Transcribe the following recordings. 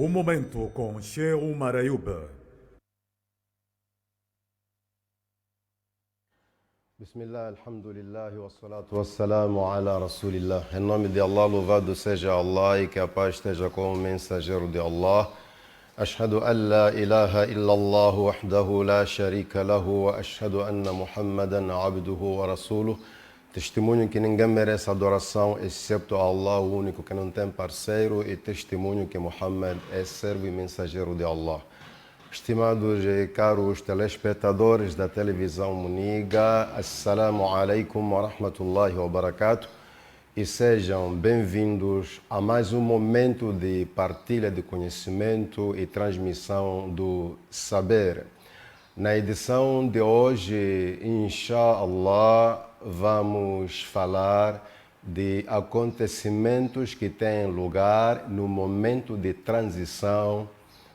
Momento com Sheikh Omar Ayub. Bismillah, alhamdulillah, wassalatu wassalamu ala rasulillah. Em nome de Allah, louvado seja Allah e que a paz esteja com o mensageiro de Allah. Ashhadu an la ilaha illallah wahdahu la sharika lahu wa ashhadu anna Muhammadan abduhu wa rasuluh. Testemunho que ninguém merece adoração excepto Allah, o único que não tem parceiro, e testemunho que Muhammad é servo e mensageiro de Allah. Estimados e caros telespectadores da televisão Muniga, Assalamu alaikum wa rahmatullahi wa barakatuh, e sejam bem-vindos a mais um momento de partilha de conhecimento e transmissão do saber. Na edição de hoje, inshallah, vamos falar de acontecimentos que têm lugar no momento de transição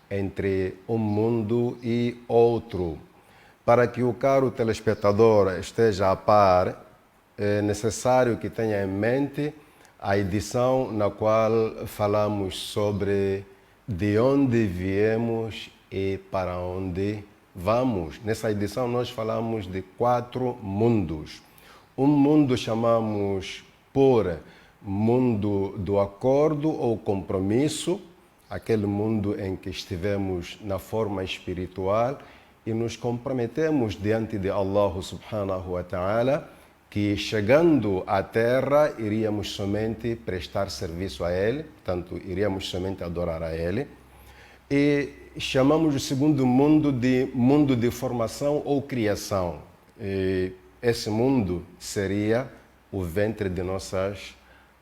entre um mundo e outro. Para que o caro telespectador esteja a par, é necessário que tenha em mente a edição na qual falamos sobre de onde viemos e para onde vamos. Nessa edição nós falamos de 4 mundos. Um mundo chamamos por mundo do acordo ou compromisso, aquele mundo em que estivemos na forma espiritual e nos comprometemos diante de Allah subhanahu wa ta'ala que chegando à terra iríamos somente prestar serviço a Ele, portanto iríamos somente adorar a Ele. E chamamos o segundo mundo de formação ou criação. E esse mundo seria o ventre de nossas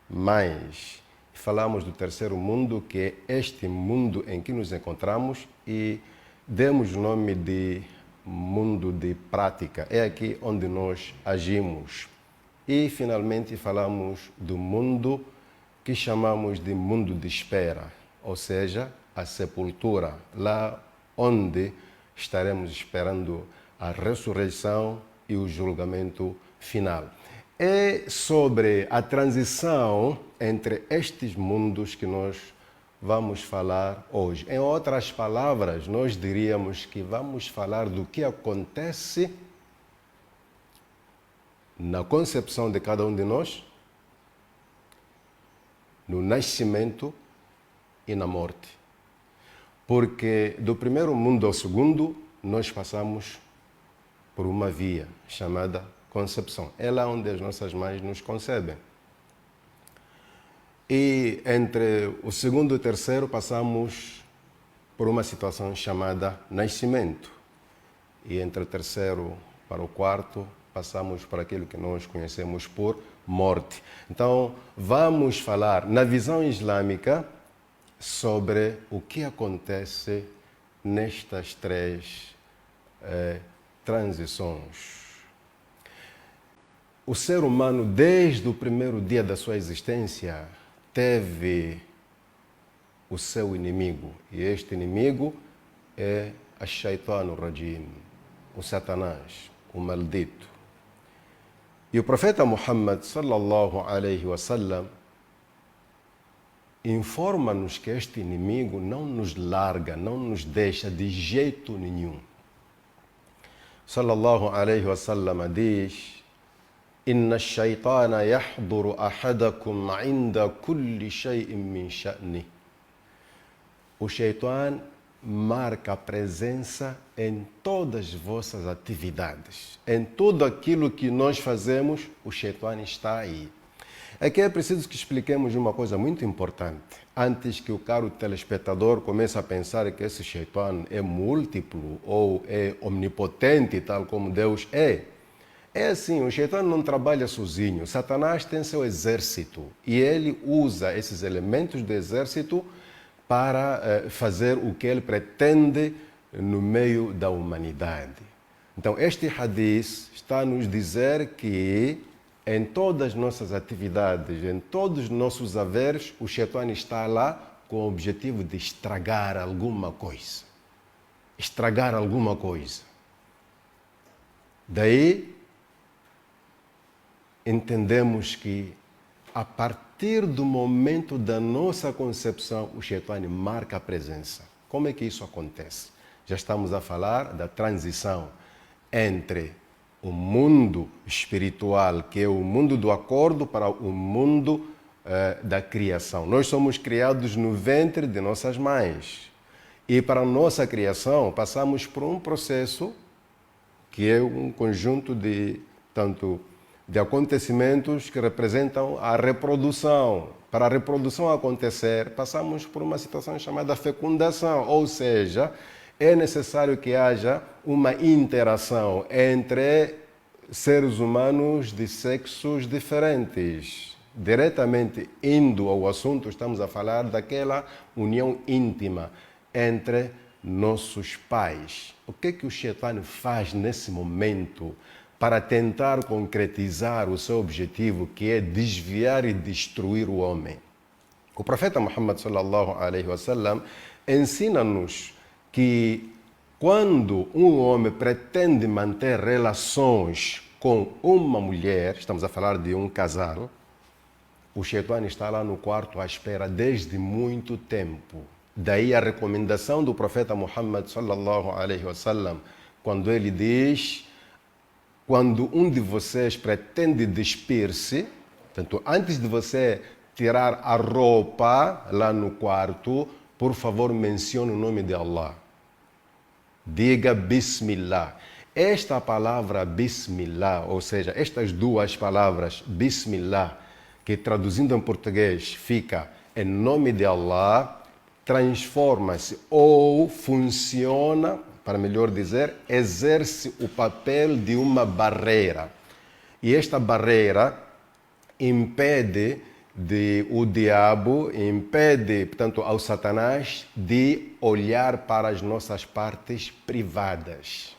mães. Falamos do terceiro mundo, que é este mundo em que nos encontramos, e demos o nome de mundo de prática. É aqui onde nós agimos. E, finalmente, falamos do mundo que chamamos de mundo de espera, ou seja, a sepultura, lá onde estaremos esperando a ressurreição e o julgamento final. É sobre a transição entre estes mundos que nós vamos falar hoje. Em outras palavras, nós diríamos que vamos falar do que acontece na concepção de cada um de nós, no nascimento e na morte. Porque do primeiro mundo ao segundo, nós passamos por uma via chamada concepção. É lá onde as nossas mães nos concebem. E entre o segundo e o terceiro passamos por uma situação chamada nascimento. E entre o terceiro para o quarto passamos por aquilo que nós conhecemos por morte. Então vamos falar na visão islâmica sobre o que acontece nestas 3 transições. O ser humano, desde o primeiro dia da sua existência, teve o seu inimigo. E este inimigo é Ash-Shaytan Rajim, o Satanás, o maldito. E o profeta Muhammad sallallahu alaihi wasallam informa-nos que este inimigo não nos larga, não nos deixa de jeito nenhum. Sallallahu alaihi wasallam diz: Inna ash-shaytana yahduru ahadakum 'inda kulli shay'in min sha'ni. O shaytan marca a presença em todas as vossas atividades. Em tudo aquilo que nós fazemos, o shaytan está aí. Aqui é preciso que expliquemos uma coisa muito importante, antes que o caro telespectador comece a pensar que esse shaytan é múltiplo ou é omnipotente, tal como Deus é. É assim, o shaytan não trabalha sozinho. Satanás tem seu exército e ele usa esses elementos do exército para fazer o que ele pretende no meio da humanidade. Então, este hadith está a nos dizer que em todas as nossas atividades, em todos os nossos haveres, o shaytan está lá com o objetivo de estragar alguma coisa. Estragar alguma coisa. Daí, entendemos que a partir do momento da nossa concepção, o Shaitan marca a presença. Como é que isso acontece? Já estamos a falar da transição entre o mundo espiritual, que é o mundo do acordo, para o mundo da criação. Nós somos criados no ventre de nossas mães. E para a nossa criação, passamos por um processo que é um conjunto de acontecimentos que representam a reprodução. Para a reprodução acontecer, passamos por uma situação chamada fecundação, ou seja, é necessário que haja uma interação entre seres humanos de sexos diferentes. Diretamente indo ao assunto, estamos a falar daquela união íntima entre nossos pais. O que é que o Shaitan faz nesse momento para tentar concretizar o seu objetivo, que é desviar e destruir o homem? O profeta Muhammad sallallahu alaihi wasallam ensina-nos que quando um homem pretende manter relações com uma mulher, estamos a falar de um casal, o Shaitan está lá no quarto à espera desde muito tempo. Daí a recomendação do profeta Muhammad sallallahu alaihi wasallam, quando ele diz: quando um de vocês pretende despir-se, portanto, antes de você tirar a roupa lá no quarto, por favor, mencione o nome de Allah. Diga Bismillah. Esta palavra Bismillah, ou seja, estas duas palavras Bismillah, que traduzindo em português fica em nome de Allah, transforma-se ou funciona, para melhor dizer, exerce o papel de uma barreira. E esta barreira impede o diabo, impede, portanto, ao Satanás de olhar para as nossas partes privadas.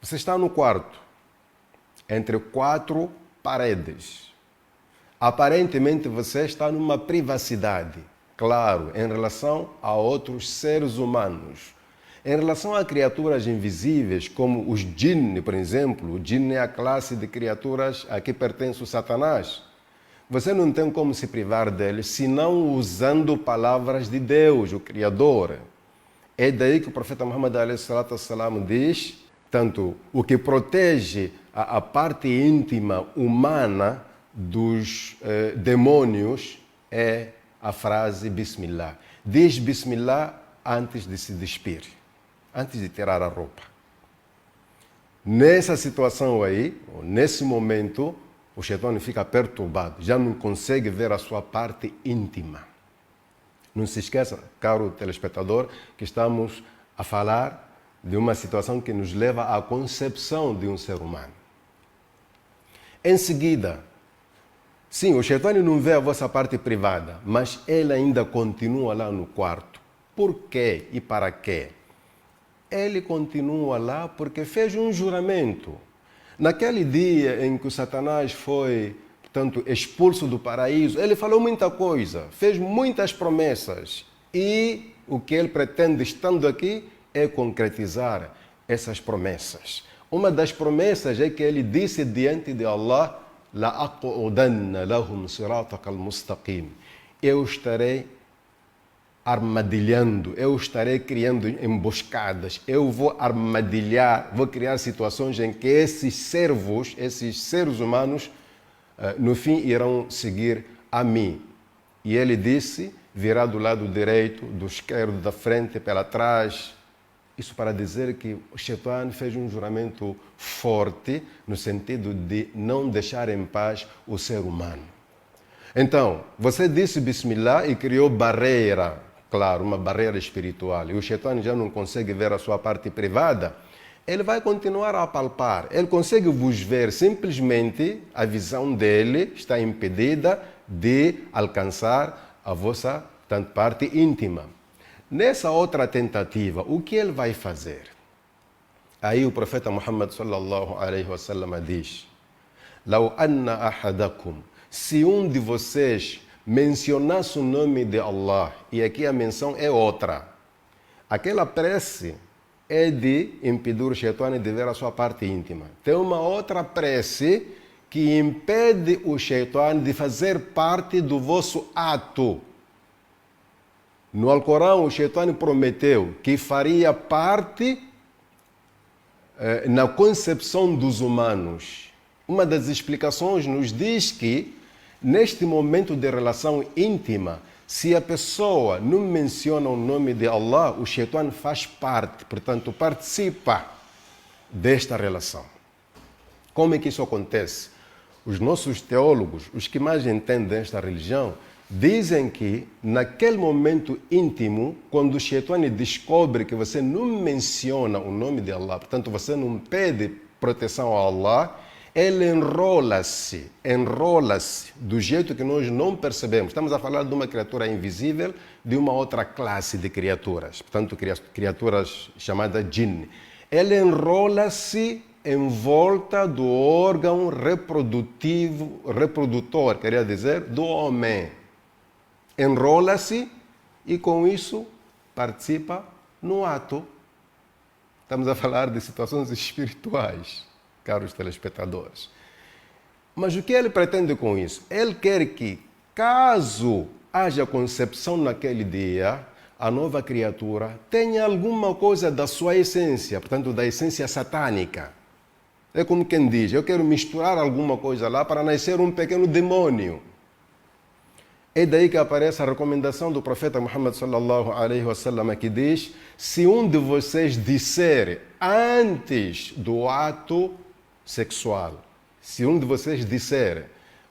Você está no quarto, entre 4 paredes. Aparentemente você está numa privacidade. Claro, em relação a outros seres humanos. Em relação a criaturas invisíveis, como os jinn, por exemplo, o jinn é a classe de criaturas a que pertence o Satanás. Você não tem como se privar deles, senão usando palavras de Deus, o Criador. É daí que o profeta Muhammad a.s. diz, tanto o que protege a parte íntima humana dos demônios é a frase Bismillah. Diz Bismillah antes de se despir, antes de tirar a roupa. Nessa situação aí, nesse momento, o Shaitan fica perturbado, já não consegue ver a sua parte íntima. Não se esqueça, caro telespectador, que estamos a falar de uma situação que nos leva à concepção de um ser humano. Em seguida, sim, o Shaitan não vê a vossa parte privada, mas ele ainda continua lá no quarto. Por quê e para quê? Ele continua lá porque fez um juramento. Naquele dia em que o Satanás foi, portanto, expulso do paraíso, ele falou muita coisa, fez muitas promessas. E o que ele pretende, estando aqui, é concretizar essas promessas. Uma das promessas é que ele disse diante de Allah: لَأَقْعُدَنَّ لَهُمْ صِرَاطَكَ الْمُسْتَقِيمِ. Eu estarei armadilhando, eu estarei criando emboscadas, eu vou armadilhar, vou criar situações em que esses servos, esses seres humanos, no fim irão seguir a mim. E ele disse, virá do lado direito, do esquerdo, da frente, pela trás. Isso para dizer que o Shaitan fez um juramento forte no sentido de não deixar em paz o ser humano. Então, você disse Bismillah e criou barreira, claro, uma barreira espiritual, e o Shaitan já não consegue ver a sua parte privada, ele vai continuar a apalpar. Ele consegue vos ver, simplesmente a visão dele está impedida de alcançar a vossa parte íntima. Nessa outra tentativa, o que ele vai fazer? Aí o profeta Muhammad sallallahu alaihi wasallam diz: "Lau anna ahadakum", se um de vocês mencionasse o nome de Allah, e aqui a menção é outra, aquela prece é de impedir o Shaitan de ver a sua parte íntima. Tem uma outra prece que impede o Shaitan de fazer parte do vosso ato. No Alcorão, o Shaitan prometeu que faria parte na concepção dos humanos. Uma das explicações nos diz que, neste momento de relação íntima, se a pessoa não menciona o nome de Allah, o Shaitan faz parte, portanto, participa desta relação. Como é que isso acontece? Os nossos teólogos, os que mais entendem esta religião, dizem que naquele momento íntimo, quando o Shaitan descobre que você não menciona o nome de Allah, portanto você não pede proteção a Allah, ele enrola-se do jeito que nós não percebemos. Estamos a falar de uma criatura invisível, de uma outra classe de criaturas, portanto criaturas chamadas jinn. Ele enrola-se em volta do órgão reprodutor, queria dizer, do homem. Enrola-se e com isso participa no ato. Estamos a falar de situações espirituais, caros telespectadores. Mas o que ele pretende com isso? Ele quer que, caso haja concepção naquele dia, a nova criatura tenha alguma coisa da sua essência, portanto, da essência satânica. É como quem diz, eu quero misturar alguma coisa lá para nascer um pequeno demônio. É daí que aparece a recomendação do profeta Muhammad sallallahu alaihi wasallam, que diz: se um de vocês disser antes do ato sexual, se um de vocês disser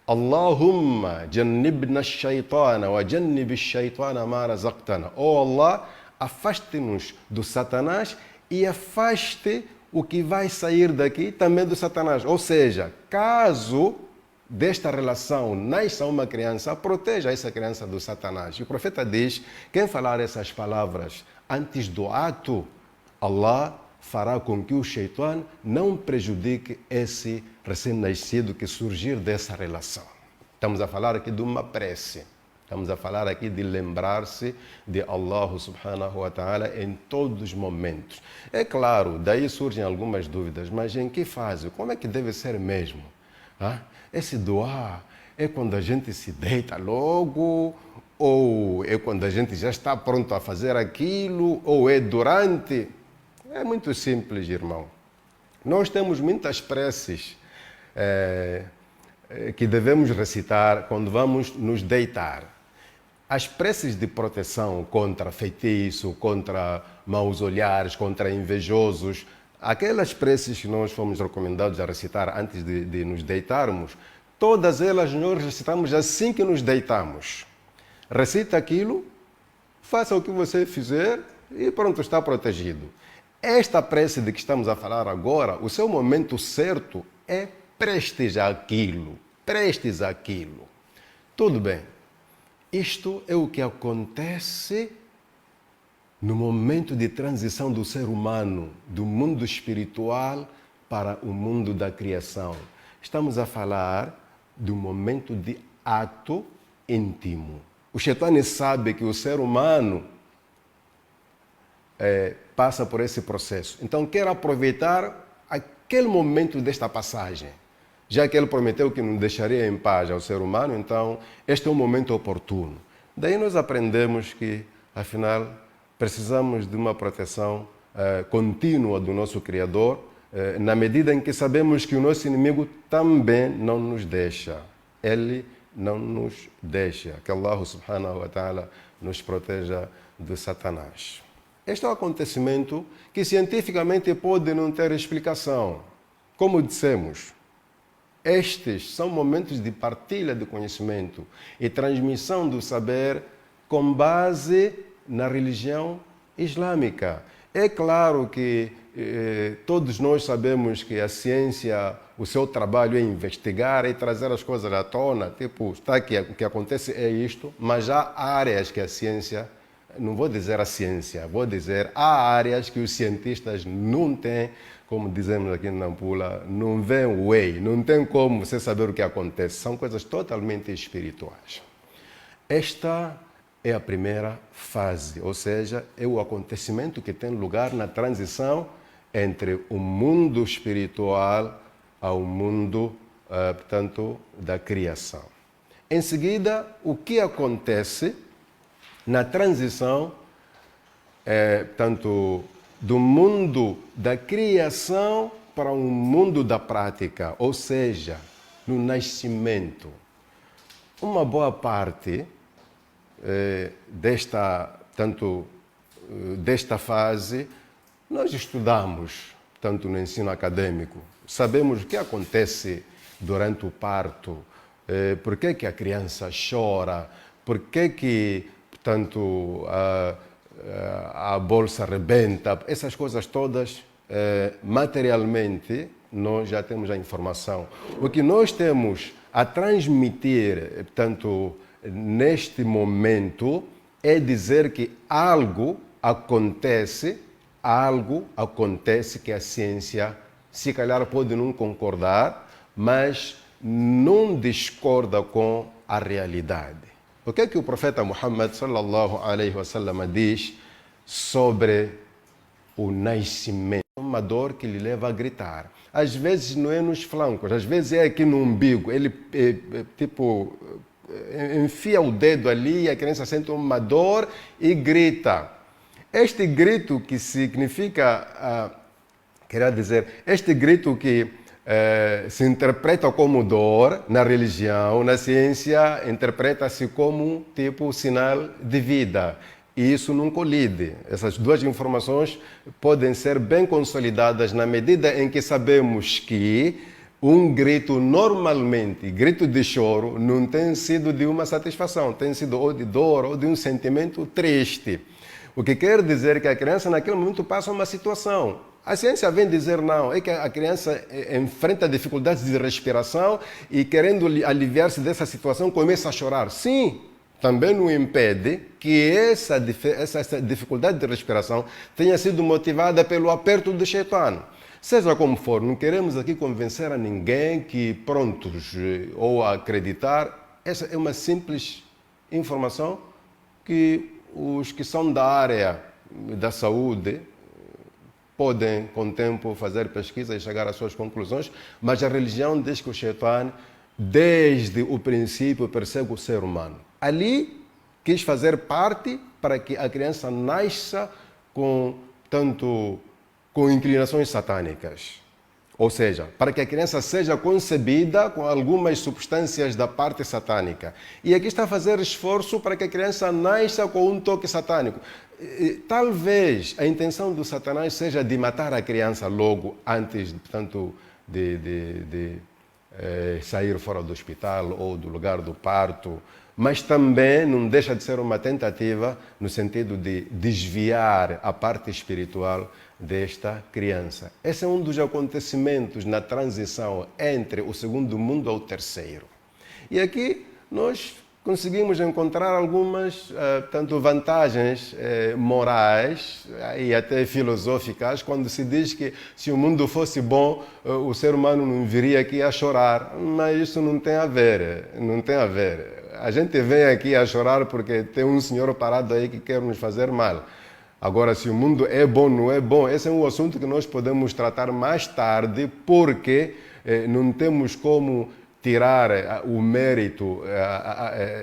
Allahumma jannibna ash-shaytana wa jannib ash-shaytana ma razaqtana, oh Allah, afaste-nos do Satanás e afaste o que vai sair daqui também do Satanás. Ou seja, caso desta relação nasça uma criança, proteja essa criança do Satanás. E o profeta diz, quem falar essas palavras antes do ato, Allah fará com que o Shaitan não prejudique esse recém-nascido que surgir dessa relação. Estamos a falar aqui de uma prece. Estamos a falar aqui de lembrar-se de Allah subhanahu wa ta'ala em todos os momentos. É claro, daí surgem algumas dúvidas, mas em que fase? Como é que deve ser mesmo? Esse dua é quando a gente se deita logo, ou é quando a gente já está pronto a fazer aquilo, ou é durante? É muito simples, irmão. Nós temos muitas preces que devemos recitar quando vamos nos deitar. As preces de proteção contra feitiço, contra maus olhares, contra invejosos, aquelas preces que nós fomos recomendados a recitar antes de nos deitarmos, todas elas nós recitamos assim que nos deitamos. Recita aquilo, faça o que você fizer e pronto, está protegido. Esta prece de que estamos a falar agora, o seu momento certo é prestes àquilo, prestes àquilo. Tudo bem. Isto é o que acontece no momento de transição do ser humano, do mundo espiritual para o mundo da criação. Estamos a falar do momento de ato íntimo. O Shaitan sabe que o ser humano passa por esse processo. Então, quer aproveitar aquele momento desta passagem. Já que ele prometeu que não deixaria em paz ao ser humano, então este é um momento oportuno. Daí nós aprendemos que, afinal, precisamos de uma proteção contínua do nosso Criador, na medida em que sabemos que o nosso inimigo também não nos deixa. Ele não nos deixa. Que Allah subhanahu wa ta'ala nos proteja de Satanás. Este é um acontecimento que cientificamente pode não ter explicação. Como dissemos, estes são momentos de partilha de conhecimento e transmissão do saber com base na religião islâmica. É claro que todos nós sabemos que a ciência, o seu trabalho é investigar e trazer as coisas à tona, tipo, está aqui, o que acontece é isto, mas há áreas que a ciência, não vou dizer a ciência, vou dizer, há áreas que os cientistas não têm, como dizemos aqui na Nampula, não vem way, não tem como você saber o que acontece. São coisas totalmente espirituais. Esta é a primeira fase, ou seja, é o acontecimento que tem lugar na transição entre o mundo espiritual ao mundo portanto, da criação. Em seguida, o que acontece na transição, portanto, do mundo da criação para um mundo da prática, ou seja, no nascimento. Uma boa parte desta fase nós estudamos, tanto no ensino acadêmico. Sabemos o que acontece durante o parto, por que a criança chora, por que portanto, a bolsa rebenta, essas coisas todas, materialmente, nós já temos a informação. O que nós temos a transmitir, portanto, neste momento, é dizer que algo acontece que a ciência, se calhar, pode não concordar, mas não discorda com a realidade. O que é que o profeta Muhammad sallallahu alaihi wasallam diz sobre o nascimento? Uma dor que lhe leva a gritar. Às vezes não é nos flancos, às vezes é aqui no umbigo. Ele, enfia o dedo ali e a criança sente uma dor e grita. Este grito que significa, este grito que se interpreta como dor na religião, na ciência, interpreta-se como tipo sinal de vida. E isso não colide. Essas duas informações podem ser bem consolidadas na medida em que sabemos que um grito, normalmente, grito de choro, não tem sido de uma satisfação, tem sido ou de dor ou de um sentimento triste. O que quer dizer que a criança naquele momento passa uma situação. A ciência vem dizer não, é que a criança enfrenta dificuldades de respiração e querendo aliviar-se dessa situação começa a chorar. Sim, também não impede que essa dificuldade de respiração tenha sido motivada pelo aperto do Shaitã. Seja como for, não queremos aqui convencer a ninguém que prontos ou acreditar. Essa é uma simples informação que os que são da área da saúde podem, com o tempo, fazer pesquisa e chegar às suas conclusões, mas a religião diz que o Shaitã, desde o princípio, persegue o ser humano. Ali, quis fazer parte para que a criança nasça com inclinações satânicas. Ou seja, para que a criança seja concebida com algumas substâncias da parte satânica. E aqui está a fazer esforço para que a criança nasça com um toque satânico. Talvez a intenção do Satanás seja de matar a criança logo antes, portanto, de sair fora do hospital ou do lugar do parto, mas também não deixa de ser uma tentativa no sentido de desviar a parte espiritual desta criança. Esse é um dos acontecimentos na transição entre o segundo mundo ao terceiro. E aqui nós conseguimos encontrar algumas vantagens morais e até filosóficas quando se diz que se o mundo fosse bom, o ser humano não viria aqui a chorar. Mas isso não tem a ver, não tem a ver. A gente vem aqui a chorar porque tem um senhor parado aí que quer nos fazer mal. Agora, se o mundo é bom ou não é bom, esse é um assunto que nós podemos tratar mais tarde, porque não temos como tirar o mérito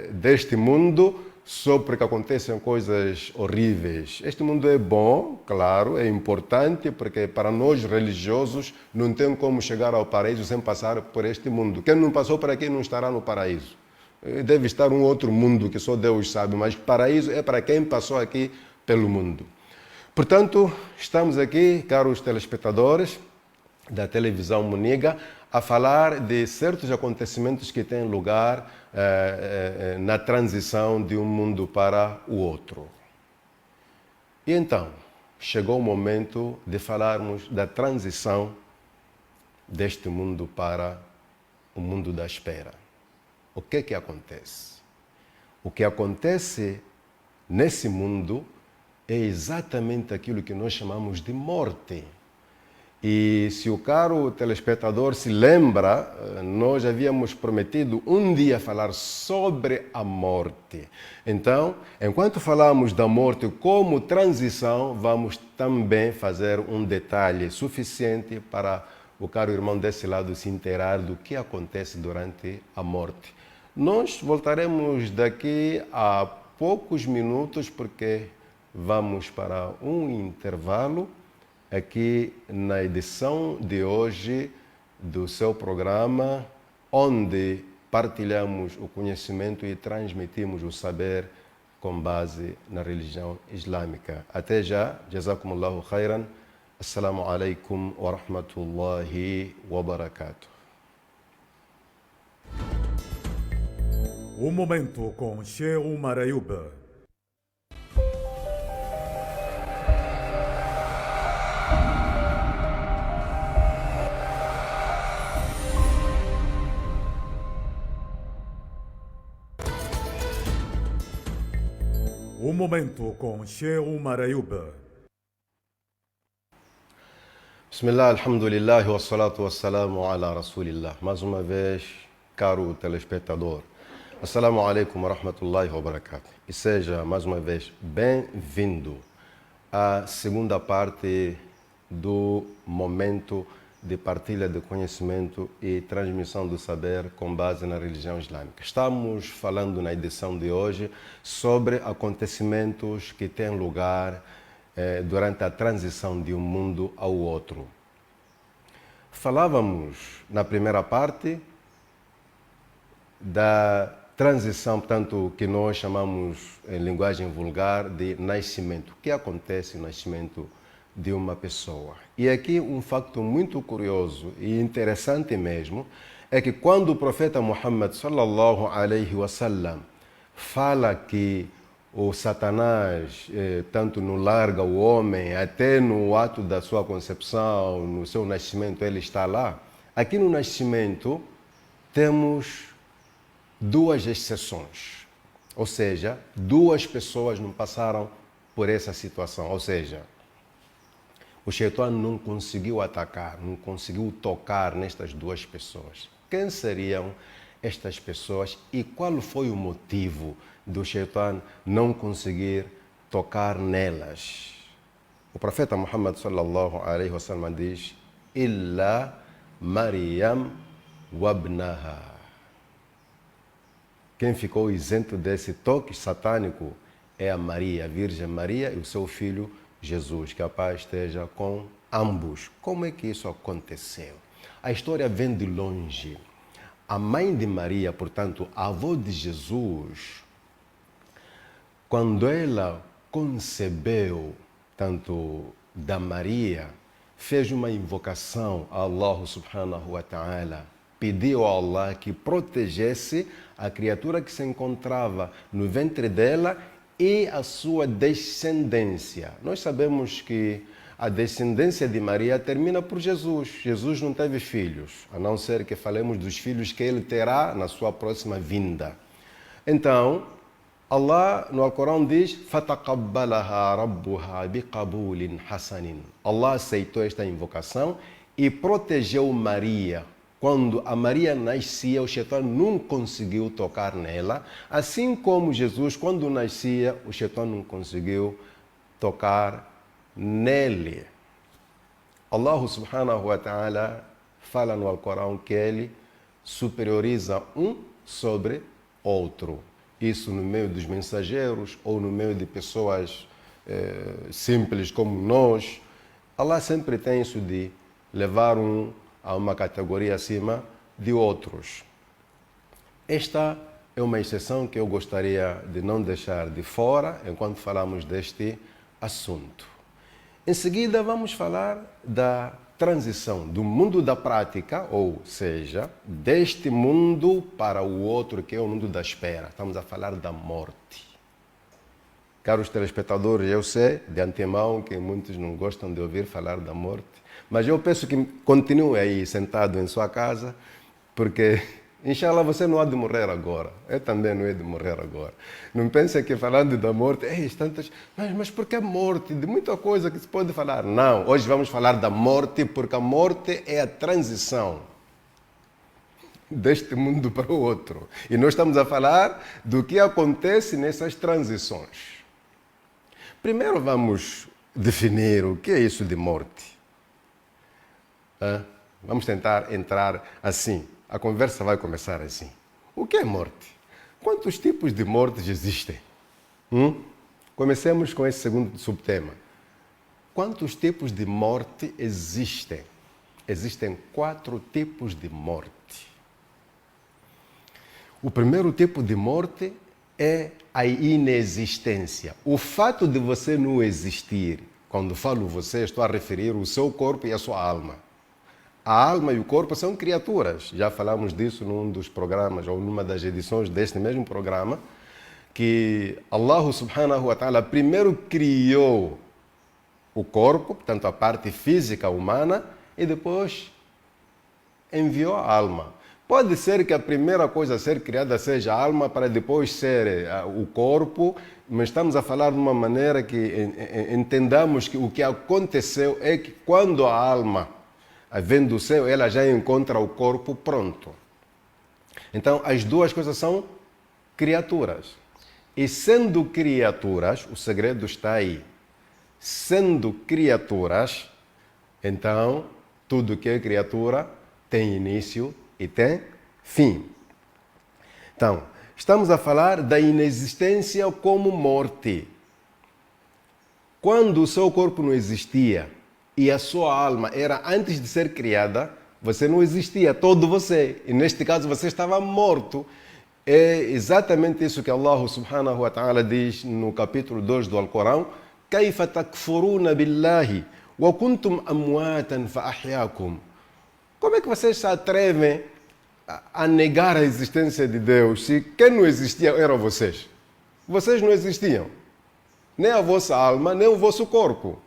deste mundo só porque acontecem coisas horríveis. Este mundo é bom, claro, é importante, porque para nós religiosos não tem como chegar ao paraíso sem passar por este mundo. Quem não passou por aqui não estará no paraíso. Deve estar um outro mundo que só Deus sabe, mas paraíso é para quem passou aqui pelo mundo. Portanto, estamos aqui, caros telespectadores da televisão Muniga, a falar de certos acontecimentos que têm lugar na transição de um mundo para o outro. E então, chegou o momento de falarmos da transição deste mundo para o mundo da espera. O que acontece? O que acontece nesse mundo é exatamente aquilo que nós chamamos de morte. E se o caro telespectador se lembra, nós havíamos prometido um dia falar sobre a morte. Então, enquanto falamos da morte como transição, vamos também fazer um detalhe suficiente para o caro irmão desse lado se inteirar do que acontece durante a morte. Nós voltaremos daqui a poucos minutos, porque vamos para um intervalo aqui na edição de hoje do seu programa, onde partilhamos o conhecimento e transmitimos o saber com base na religião islâmica. Até já, jazakumullahu khairan. Assalamu alaikum wa rahmatullahi wa barakatuh. Um momento com Sheikh Omar Ayub. Um momento com Sheikh Omar Ayub. Bismillah, alhamdulillah, wassalatu wassalamu ala rasulillah. Mais uma vez, caro telespectador, assalamu alaikum wa rahmatullahi wa barakatuh. E seja, mais uma vez, bem-vindo à segunda parte do momento de partilha de conhecimento e transmissão do saber com base na religião islâmica. Estamos falando na edição de hoje sobre acontecimentos que têm lugar durante a transição de um mundo ao outro. Falávamos na primeira parte da transição, portanto, que nós chamamos em linguagem vulgar de nascimento. O que acontece no nascimento de uma pessoa? E aqui um facto muito curioso e interessante mesmo é que quando o profeta Muhammad sallallahu alaihi wasallam fala que o Satanás tanto não larga o homem, até no ato da sua concepção, no seu nascimento, ele está lá. Aqui no nascimento temos duas exceções, ou seja, duas pessoas não passaram por essa situação, ou seja, o Shaitan não conseguiu atacar, não conseguiu tocar nestas duas pessoas. Quem seriam estas pessoas e qual foi o motivo do Shaitan não conseguir tocar nelas? O profeta Muhammad sallallahu alaihi wasallam diz: "Illa Maryam wabnaha." Quem ficou isento desse toque satânico é a Maria, a Virgem Maria, e o seu filho Jesus, que a paz esteja com ambos. Como é que isso aconteceu? A história vem de longe. A mãe de Maria, portanto, a avó de Jesus, quando ela concebeu, tanto da Maria, fez uma invocação a Allah subhanahu wa ta'ala, pediu a Allah que protegesse a criatura que se encontrava no ventre dela e a sua descendência. Nós sabemos que a descendência de Maria termina por Jesus. Jesus não teve filhos, a não ser que falemos dos filhos que ele terá na sua próxima vinda. Então, Allah no Alcorão diz: "Fataqabbalaha rabbuha biqabulin hasanin." Allah aceitou esta invocação e protegeu Maria. Quando a Maria nascia, o Shaitan não conseguiu tocar nela, assim como Jesus, quando nascia, o Shaitan não conseguiu tocar nele. Allah subhanahu wa ta'ala fala no Alcorão que ele superioriza um sobre outro. Isso no meio dos mensageiros ou no meio de pessoas simples como nós. Allah sempre tem isso de levar um a uma categoria acima de outros. Esta é uma exceção que eu gostaria de não deixar de fora enquanto falamos deste assunto. Em seguida, vamos falar da transição do mundo da prática, ou seja, deste mundo para o outro, que é o mundo da espera. Estamos a falar da morte. Caros telespectadores, eu sei de antemão que muitos não gostam de ouvir falar da morte, mas eu peço que continue aí sentado em sua casa, porque, inshallah, você não há de morrer agora. Eu também não hei de morrer agora. Não pense que falando da morte, mas por que morte? De muita coisa que se pode falar. Não, hoje vamos falar da morte, porque a morte é a transição deste mundo para o outro. E nós estamos a falar do que acontece nessas transições. Primeiro vamos definir o que é isso de morte. Vamos tentar entrar assim. A conversa vai começar assim. O que é morte? Quantos tipos de mortes existem? Comecemos com esse segundo subtema. Quantos tipos de morte existem? Existem 4 tipos de morte. O primeiro tipo de morte é a inexistência. O fato de você não existir, quando falo você, estou a referir o seu corpo e a sua alma. A alma e o corpo são criaturas. Já falamos disso num dos programas, ou numa das edições deste mesmo programa, que Allah subhanahu wa ta'ala primeiro criou o corpo, portanto a parte física humana, e depois enviou a alma. Pode ser que a primeira coisa a ser criada seja a alma, para depois ser o corpo, mas estamos a falar de uma maneira que entendamos que o que aconteceu é que quando a alma vem do céu, ela já encontra o corpo pronto. Então, as duas coisas são criaturas. E sendo criaturas, o segredo está aí. Sendo criaturas, então, tudo que é criatura tem início e tem fim. Então, estamos a falar da inexistência como morte. Quando o seu corpo não existia e a sua alma era antes de ser criada, você não existia, todo você. E neste caso você estava morto. É exatamente isso que Allah subhanahu wa ta'ala diz no capítulo 2 do Alcorão. كَيْفَ تَكْفُرُونَ بِاللَّهِ وَكُنْتُمْ أَمْوَاتًا فَأَحْيَاكُمْ. Como é que vocês se atrevem a negar a existência de Deus se quem não existia eram vocês? Vocês não existiam. Nem a vossa alma, nem o vosso corpo.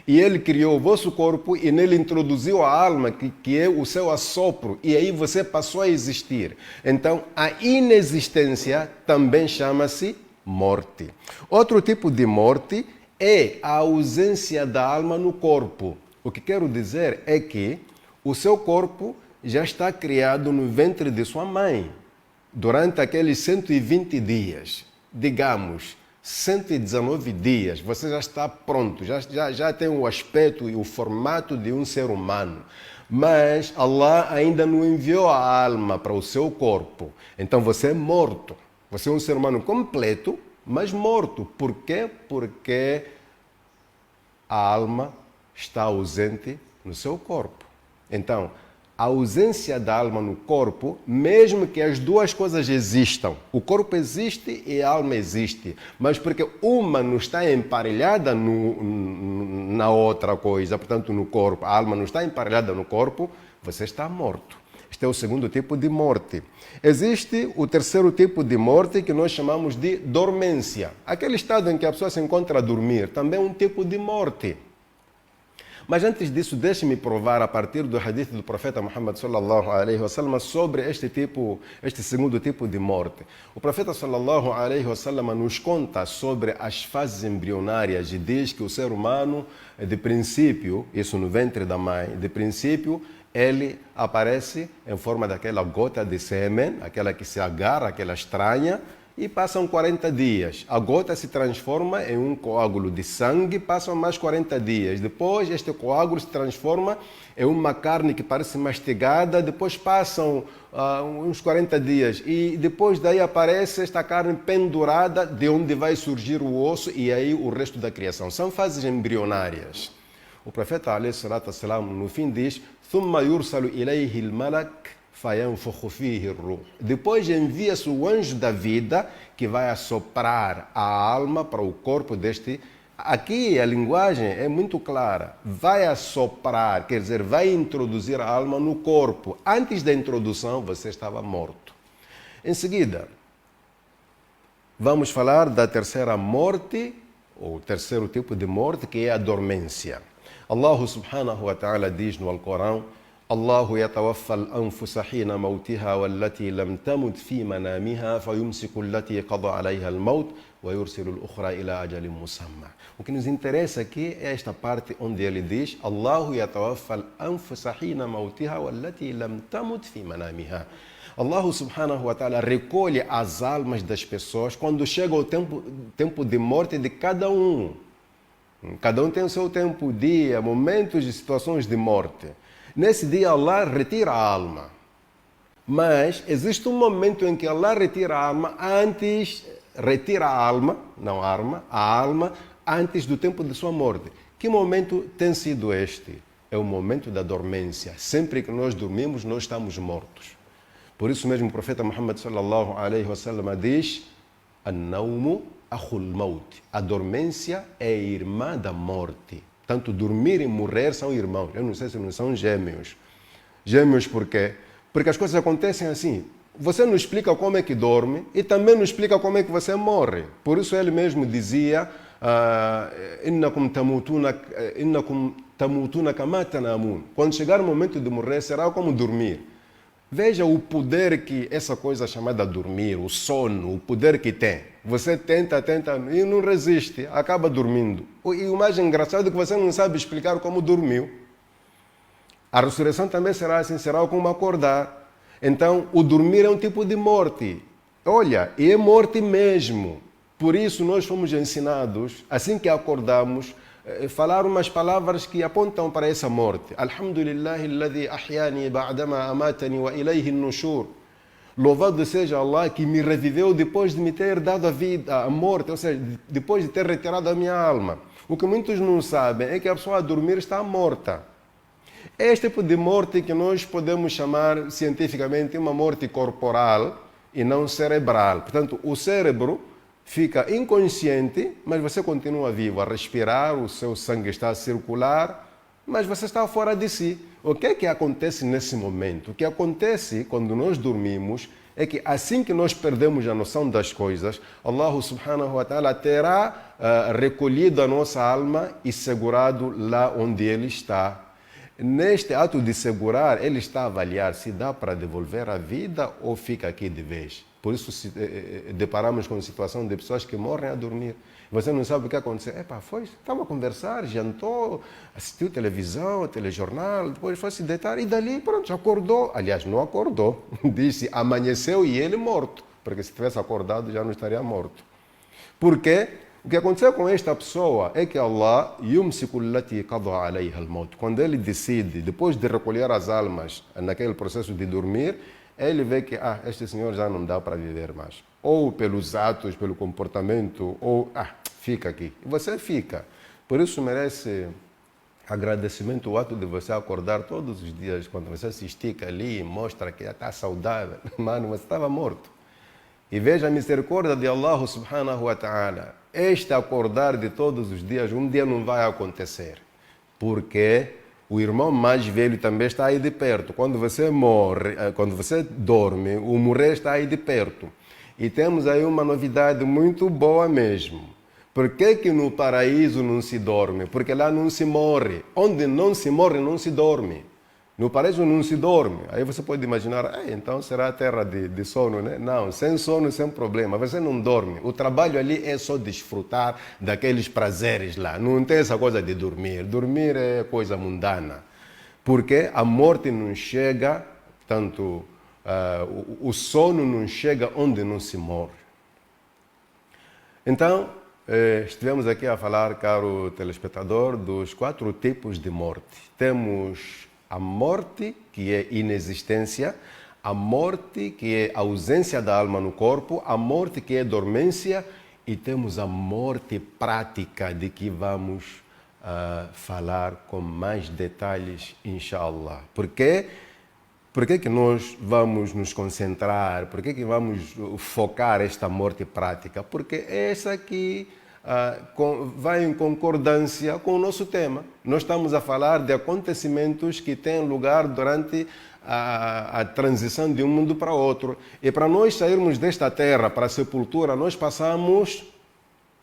E Ele criou o vosso corpo e nele introduziu a alma, que é o seu assopro. E aí você passou a existir. Então, a inexistência também chama-se morte. Outro tipo de morte é a ausência da alma no corpo. O que quero dizer é que o seu corpo já está criado no ventre de sua mãe. Durante aqueles 120 dias, digamos, 119 dias, você já está pronto, já tem o aspecto e o formato de um ser humano. Mas Allah ainda não enviou a alma para o seu corpo. Então você é morto. Você é um ser humano completo, mas morto. Por quê? Porque a alma está ausente no seu corpo. Então, a ausência da alma no corpo, mesmo que as duas coisas existam, o corpo existe e a alma existe, mas porque uma não está emparelhada na outra coisa, portanto no corpo, a alma não está emparelhada no corpo, você está morto. Este é o segundo tipo de morte. Existe o terceiro tipo de morte que nós chamamos de dormência. Aquele estado em que a pessoa se encontra a dormir, também é um tipo de morte. Mas antes disso, deixe-me provar a partir do hadith do profeta Muhammad sallallahu alaihi wasallam sobre este segundo tipo de morte. O profeta sallallahu alaihi wasallam nos conta sobre as fases embrionárias e diz que o ser humano, de princípio, isso no ventre da mãe, de princípio, ele aparece em forma daquela gota de sêmen, aquela que se agarra, aquela estranha, e passam 40 dias. A gota se transforma em um coágulo de sangue, passam mais 40 dias. Depois, este coágulo se transforma em uma carne que parece mastigada, depois passam uns 40 dias. E depois daí aparece esta carne pendurada, de onde vai surgir o osso e aí o resto da criação. São fases embrionárias. O profeta, alayhi salatu wassalam, no fim diz: ثُمَّ يُرْسَلُ إِلَيْهِ الْمَلَكُ فَيَنْفُخُ فِيهِ الرُّوحُ. Depois envia-se o anjo da vida que vai assoprar a alma para o corpo deste. Aqui a linguagem é muito clara. Vai assoprar, quer dizer, vai introduzir a alma no corpo. Antes da introdução você estava morto. Em seguida, vamos falar da terceira morte, ou terceiro tipo de morte, que é a dormência. Allah subhanahu wa ta'ala diz no Alcorão: الله يتوفى الأنفس حين موتها والتي لم تمت في منامها فيمسك التي قضى عليها الموت ويرسل الأخرى إلى أجل مسمى. O que nos interessa aqui é esta parte onde ele diz: الله يتوفى الأنفس حين موتها والتي لم تمت في منامها. Allah subhanahu wa ta'ala recolhe as almas das pessoas quando chega o tempo de morte de cada um. Cada um tem o seu tempo, dia, momentos e situações de morte. Nesse dia Allah retira a alma. Mas existe um momento em que Allah retira a alma a alma antes do tempo de sua morte. Que momento tem sido este? É o momento da dormência. Sempre que nós dormimos, nós estamos mortos. Por isso mesmo o profeta Muhammad sallallahu alaihi wasallam diz: "An-nawmu akhul maut". A dormência é irmã da morte. Tanto dormir e morrer são irmãos. Eu não sei se não são gêmeos. Gêmeos por quê? Porque as coisas acontecem assim. Você não explica como é que dorme e também não explica como é que você morre. Por isso ele mesmo dizia: "Innakum tamutuna kama tanamun". Quando chegar o momento de morrer, será como dormir. Veja o poder que essa coisa chamada dormir, o sono, o poder que tem. Você tenta e não resiste, acaba dormindo. E o mais engraçado é que você não sabe explicar como dormiu. A ressurreição também será assim, será como acordar. Então, o dormir é um tipo de morte. Olha, e é morte mesmo. Por isso nós fomos ensinados, assim que acordamos, falar umas palavras que apontam para essa morte. Alhamdulillahi alladhi ahyani ba'dama amatani wa ilayhi an-nushur. Louvado seja Allah que me reviveu depois de me ter dado a vida, a morte, ou seja, depois de ter retirado a minha alma. O que muitos não sabem é que a pessoa a dormir está morta. É este tipo de morte que nós podemos chamar cientificamente uma morte corporal e não cerebral. Portanto, o cérebro fica inconsciente, mas você continua vivo a respirar, o seu sangue está a circular, mas você está fora de si. O que é que acontece nesse momento? O que acontece quando nós dormimos é que assim que nós perdemos a noção das coisas, Allah subhanahu wa ta'ala terá recolhido a nossa alma e segurado lá onde Ele está. Neste ato de segurar, Ele está a avaliar se dá para devolver a vida ou fica aqui de vez. Por isso deparamos com a situação de pessoas que morrem a dormir. Você não sabe o que aconteceu. Estava a conversar, jantou, assistiu televisão, telejornal, depois foi se deitar e dali, pronto, acordou. Aliás, não acordou. Disse, amanheceu e ele morto. Porque se tivesse acordado já não estaria morto. Por quê? O que aconteceu com esta pessoa é que Allah, quando Ele decide, depois de recolher as almas naquele processo de dormir, Ele vê que este senhor já não dá para viver mais. Ou pelos atos, pelo comportamento, ou fica aqui. E você fica. Por isso merece agradecimento o ato de você acordar todos os dias, quando você se estica ali e mostra que já está saudável. Mano, você estava morto. E veja a misericórdia de Allah subhanahu wa ta'ala. Este acordar de todos os dias, um dia não vai acontecer. Porque o irmão mais velho também está aí de perto. Quando você morre, quando você dorme, o morrer está aí de perto. E temos aí uma novidade muito boa mesmo. Por que no paraíso não se dorme? Porque lá não se morre. Onde não se morre, não se dorme. No paraíso não se dorme. Aí você pode imaginar, então será a terra de sono, né? Não, sem sono, sem problema. Você não dorme. O trabalho ali é só desfrutar daqueles prazeres lá. Não tem essa coisa de dormir. Dormir é coisa mundana. Porque a morte não chega, tanto o sono não chega onde não se morre. Então, estivemos aqui a falar, caro telespectador, dos 4 tipos de morte. Temos a morte, que é inexistência, a morte, que é ausência da alma no corpo, a morte, que é dormência, e temos a morte prática, de que vamos falar com mais detalhes, inshallah. Por quê? Por que nós vamos nos concentrar? Por que vamos focar esta morte prática? Porque essa aqui vai em concordância com o nosso tema. Nós estamos a falar de acontecimentos que têm lugar durante a transição de um mundo para outro. E para nós sairmos desta terra para a sepultura, nós passamos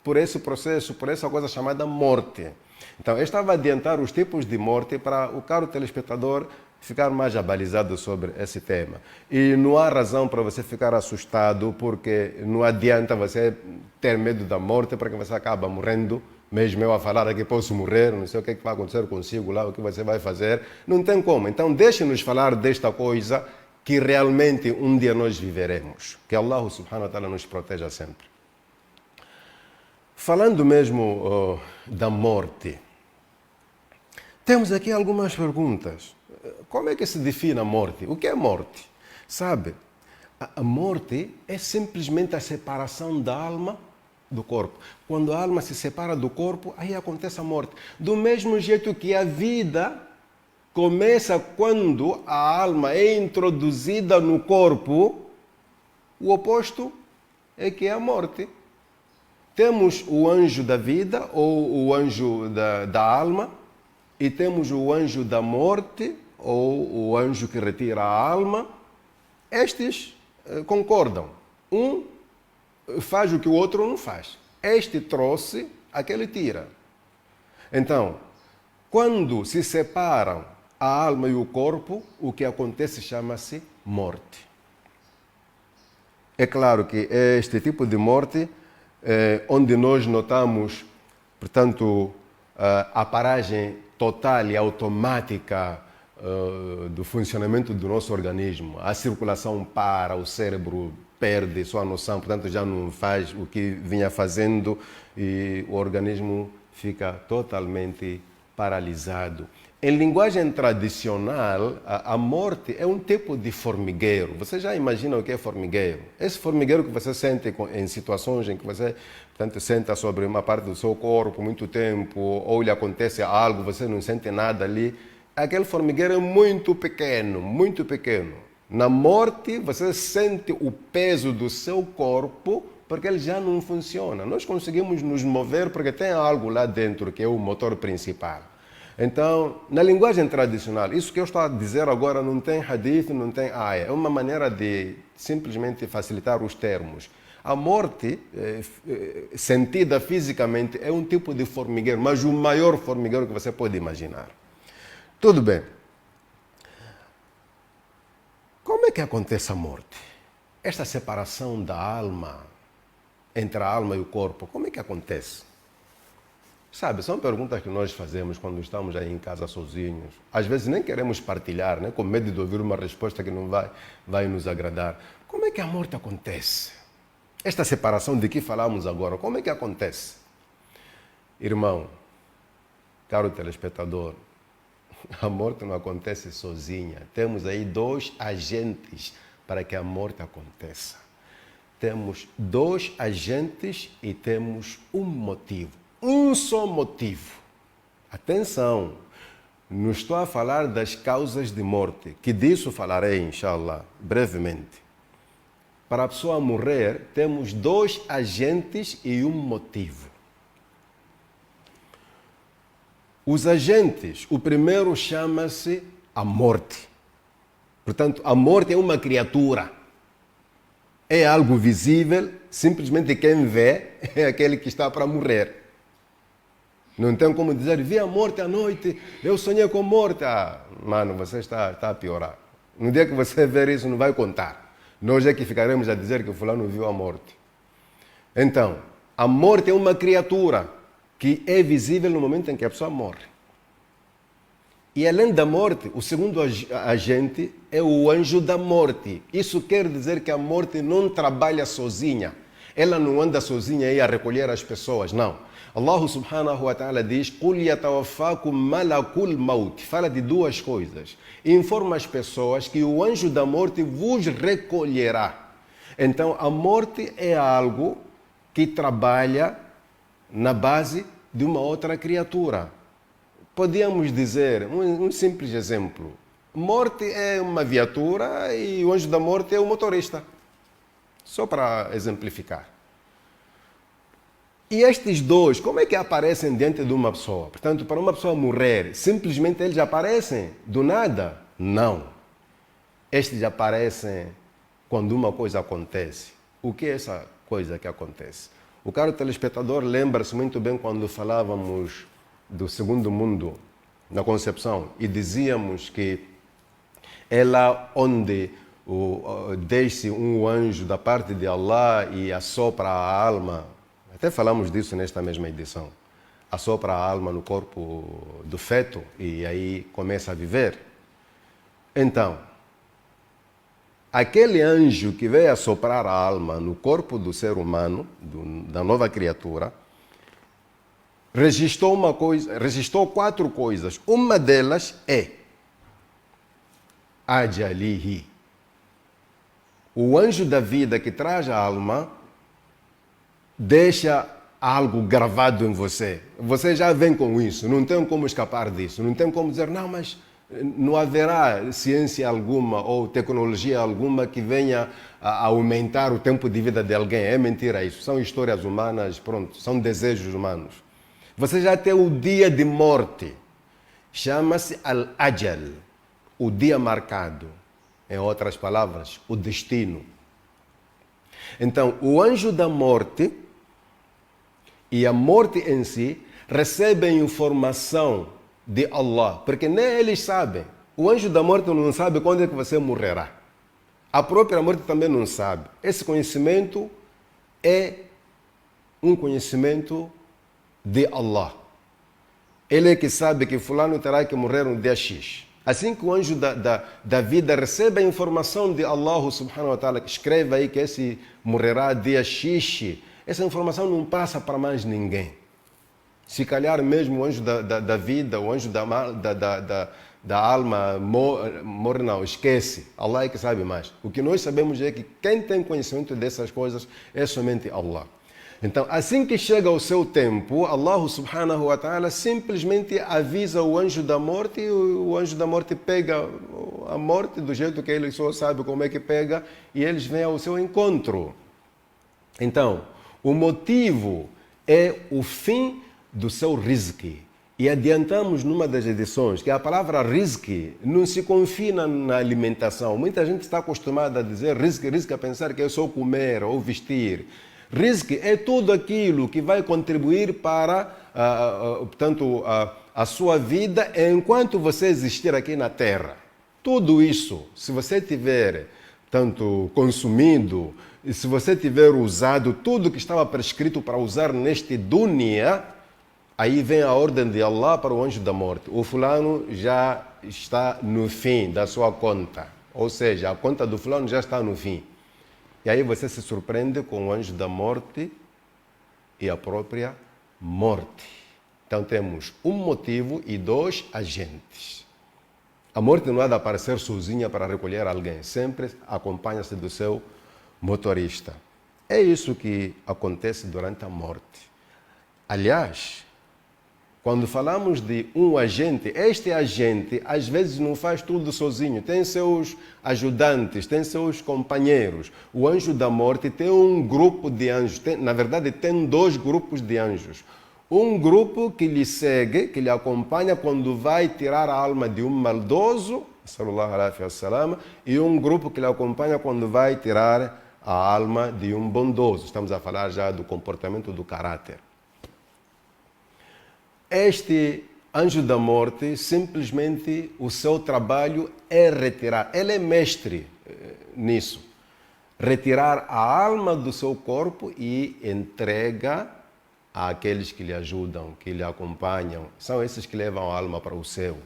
por esse processo, por essa coisa chamada morte. Então, eu estava a adiantar os tipos de morte para o caro telespectador ficar mais abalizado sobre esse tema. E não há razão para você ficar assustado, porque não adianta você ter medo da morte, porque você acaba morrendo. Mesmo eu a falar aqui, posso morrer, não sei o que vai acontecer consigo lá, o que você vai fazer. Não tem como. Então, deixe-nos falar desta coisa que realmente um dia nós viveremos. Que Allah subhanahu wa ta'ala nos proteja sempre. Falando mesmo da morte, temos aqui algumas perguntas. Como é que se define a morte? O que é morte? Sabe, a morte é simplesmente a separação da alma do corpo. Quando a alma se separa do corpo, aí acontece a morte. Do mesmo jeito que a vida começa quando a alma é introduzida no corpo, o oposto é que é a morte. Temos o anjo da vida ou o anjo da alma e temos o anjo da morte ou o anjo que retira a alma. Estes concordam. Um faz o que o outro não faz. Este trouxe, aquele tira. Então, quando se separam a alma e o corpo, o que acontece chama-se morte. É claro que é este tipo de morte onde nós notamos, portanto, a paragem total e automática do funcionamento do nosso organismo. A circulação para, o cérebro perde sua noção, portanto já não faz o que vinha fazendo e o organismo fica totalmente paralisado. Em linguagem tradicional, a morte é um tipo de formigueiro. Você já imagina o que é formigueiro? Esse formigueiro que você sente em situações em que você, portanto, senta sobre uma parte do seu corpo muito tempo, ou lhe acontece algo, você não sente nada ali. Aquele formigueiro é muito pequeno, muito pequeno. Na morte, você sente o peso do seu corpo, porque ele já não funciona. Nós conseguimos nos mover porque tem algo lá dentro que é o motor principal. Então, na linguagem tradicional, isso que eu estou a dizer agora não tem hadith, não tem aya. É uma maneira de simplesmente facilitar os termos. A morte, sentida fisicamente, é um tipo de formigueiro, mas o maior formigueiro que você pode imaginar. Tudo bem. Como é que acontece a morte? Esta separação da alma, entre a alma e o corpo, como é que acontece? Sabe, são perguntas que nós fazemos quando estamos aí em casa sozinhos. Às vezes nem queremos partilhar, né? Com medo de ouvir uma resposta que não vai nos agradar. Como é que a morte acontece? Esta separação de que falamos agora, como é que acontece? Irmão, caro telespectador, a morte não acontece sozinha. Temos aí dois agentes para que a morte aconteça. Temos dois agentes e temos um motivo. Um só motivo. Atenção, não estou a falar das causas de morte, que disso falarei, inshallah, brevemente. Para a pessoa morrer, temos dois agentes e um motivo. Os agentes, o primeiro chama-se a morte. Portanto, a morte é uma criatura. É algo visível, simplesmente quem vê é aquele que está para morrer. Não tem como dizer, vi a morte à noite, eu sonhei com morte. Ah, mano, você está a piorar. No dia que você ver isso, não vai contar. Nós é que ficaremos a dizer que o fulano viu a morte. Então, a morte é uma criatura que é visível no momento em que a pessoa morre. E além da morte, o segundo agente é o anjo da morte. Isso quer dizer que a morte não trabalha sozinha. Ela não anda sozinha aí a recolher as pessoas, não. Allah subhanahu wa ta'ala diz, قُلْ يَتَوَفَّاكُمْ مَلَكُ الْمَوْتِ. Fala de duas coisas. Informa as pessoas que o anjo da morte vos recolherá. Então, a morte é algo que trabalha na base de uma outra criatura. Podíamos dizer, um simples exemplo. Morte é uma viatura e o anjo da morte é o motorista. Só para exemplificar. E estes dois, como é que aparecem diante de uma pessoa? Portanto, para uma pessoa morrer, simplesmente eles aparecem do nada? Não. Estes aparecem quando uma coisa acontece. O que é essa coisa que acontece? O caro telespectador lembra-se muito bem quando falávamos do segundo mundo, na concepção, e dizíamos que é lá onde desce um anjo da parte de Allah e assopra a alma. Até falamos disso nesta mesma edição. Assopra a alma no corpo do feto e aí começa a viver. Então, aquele anjo que veio assoprar a alma no corpo do ser humano, da nova criatura, registrou quatro coisas. Uma delas é ajalihi. O anjo da vida que traz a alma deixa algo gravado em você. Você já vem com isso, não tem como escapar disso. Não tem como dizer, não, mas não haverá ciência alguma ou tecnologia alguma que venha a aumentar o tempo de vida de alguém. É mentira isso. São histórias humanas, pronto, são desejos humanos. Você já tem o dia de morte. Chama-se al-ajal, o dia marcado. Em outras palavras, o destino. Então, o anjo da morte e a morte em si recebem informação de Allah, porque nem eles sabem. O anjo da morte não sabe quando é que você morrerá. A própria morte também não sabe. Esse conhecimento é um conhecimento de Allah. Ele é que sabe que fulano terá que morrer no dia X. Assim que o anjo da vida recebe a informação de Allah subhanahu wa ta'ala, que escreve aí que esse morrerá dia X, essa informação não passa para mais ninguém. Se calhar mesmo o anjo da vida, o anjo da alma morre, não, esquece. Allah é que sabe mais. O que nós sabemos é que quem tem conhecimento dessas coisas é somente Allah. Então, assim que chega o seu tempo, Allah subhanahu wa ta'ala simplesmente avisa o anjo da morte e o anjo da morte pega a morte do jeito que ele só sabe como é que pega e eles vêm ao seu encontro. Então, o motivo é o fim do seu rizqi. E adiantamos numa das edições que a palavra rizqi não se confina na alimentação. Muita gente está acostumada a dizer rizqi, a pensar que é só comer ou vestir. Rizqi é tudo aquilo que vai contribuir para, portanto, a sua vida enquanto você existir aqui na Terra. Tudo isso, se você tiver, tanto consumindo, e se você tiver usado tudo que estava prescrito para usar neste dunya, aí vem a ordem de Allah para o anjo da morte. O fulano já está no fim da sua conta. Ou seja, a conta do fulano já está no fim. E aí você se surpreende com o anjo da morte e a própria morte. Então temos um motivo e dois agentes. A morte não há de aparecer sozinha para recolher alguém. Sempre acompanha-se do seu motorista. É isso que acontece durante a morte. Aliás, quando falamos de um agente, este agente às vezes não faz tudo sozinho, tem seus ajudantes, tem seus companheiros. O anjo da morte tem um grupo de anjos, na verdade tem dois grupos de anjos. Um grupo que lhe segue, que lhe acompanha quando vai tirar a alma de um maldoso, sallallahu alaihi wasallam, e um grupo que lhe acompanha quando vai tirar a alma de um bondoso. Estamos a falar já do comportamento, do caráter. Este anjo da morte, simplesmente o seu trabalho é retirar. Ele é mestre nisso. Retirar a alma do seu corpo e entrega àqueles que lhe ajudam, que lhe acompanham. São esses que levam a alma para o céu.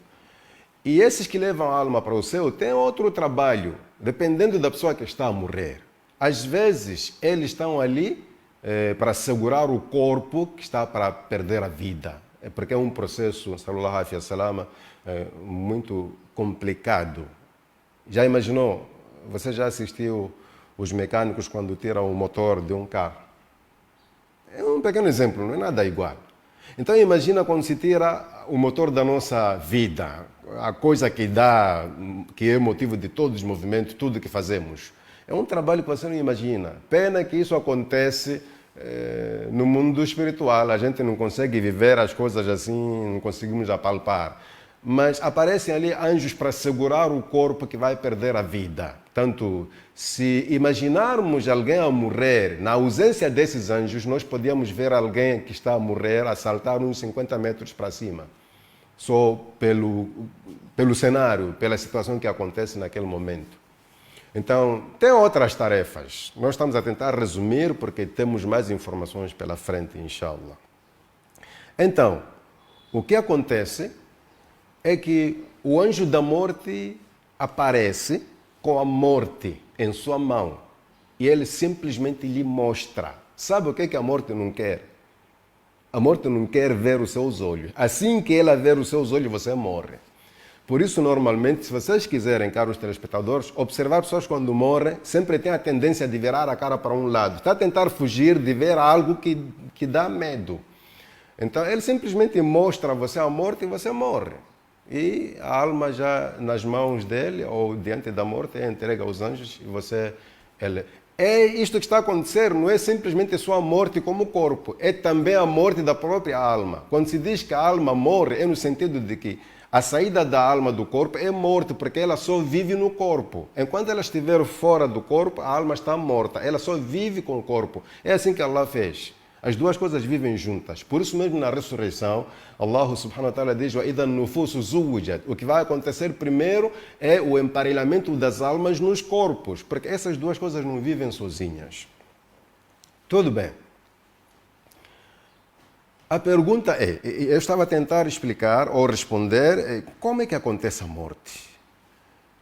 E esses que levam a alma para o céu têm outro trabalho, dependendo da pessoa que está a morrer. Às vezes, eles estão ali para segurar o corpo que está para perder a vida. Porque é um processo, sallallahu alaihi wasallam, muito complicado. Já imaginou? Você já assistiu os mecânicos quando tiram o motor de um carro? É um pequeno exemplo, não é nada igual. Então imagina quando se tira o motor da nossa vida, a coisa que é motivo de todos os movimentos, tudo que fazemos. É um trabalho que você não imagina. Pena que isso acontece no mundo espiritual. A gente não consegue viver as coisas assim, não conseguimos apalpar. Mas aparecem ali anjos para segurar o corpo que vai perder a vida. Portanto, se imaginarmos alguém a morrer, na ausência desses anjos, nós podíamos ver alguém que está a morrer a saltar uns 50 metros para cima. Só pelo cenário, pela situação que acontece naquele momento. Então, tem outras tarefas. Nós estamos a tentar resumir porque temos mais informações pela frente, inshallah. Então, o que acontece é que o anjo da morte aparece com a morte em sua mão e ele simplesmente lhe mostra. Sabe o que a morte não quer? A morte não quer ver os seus olhos. Assim que ela ver os seus olhos, você morre. Por isso, normalmente, se vocês quiserem, caros telespectadores, observar pessoas quando morrem, sempre tem a tendência de virar a cara para um lado. Está a tentar fugir de ver algo que dá medo. Então, ele simplesmente mostra a você a morte e você morre. E a alma já nas mãos dele, ou diante da morte, é entregue aos anjos e você... É isto que está a acontecer, não é simplesmente só a morte como corpo, é também a morte da própria alma. Quando se diz que a alma morre, é no sentido de que a saída da alma do corpo é morte, porque ela só vive no corpo. Enquanto ela estiver fora do corpo, a alma está morta. Ela só vive com o corpo. É assim que Allah fez. As duas coisas vivem juntas. Por isso mesmo na ressurreição, Allah subhanahu wa ta'ala diz: وَإِذَا النُّفُوسُ زُوِّجَتْ. O que vai acontecer primeiro é o emparelhamento das almas nos corpos, porque essas duas coisas não vivem sozinhas. Tudo bem. A pergunta é, eu estava a tentar explicar ou responder como é que acontece a morte.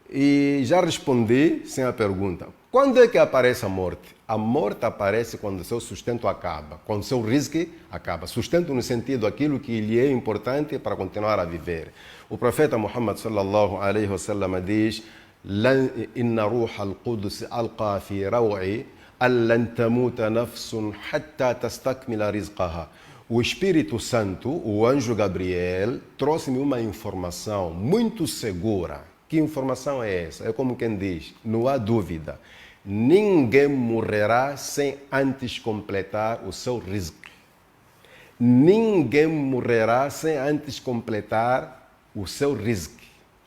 E já respondi sem a pergunta. Quando é que aparece a morte? A morte aparece quando o seu sustento acaba, quando o seu rizqui acaba. Sustento no sentido aquilo que lhe é importante para continuar a viver. O profeta Muhammad sallallahu alaihi wasallam diz: "Inna ruha al-Qudus alqa fi raw'i allan tamuta nafsun hatta tastakmila rizqaha." O Espírito Santo, o anjo Gabriel, trouxe-me uma informação muito segura. Que informação é essa? É como quem diz, não há dúvida. Ninguém morrerá sem antes completar o seu rizq. Ninguém morrerá sem antes completar o seu rizq.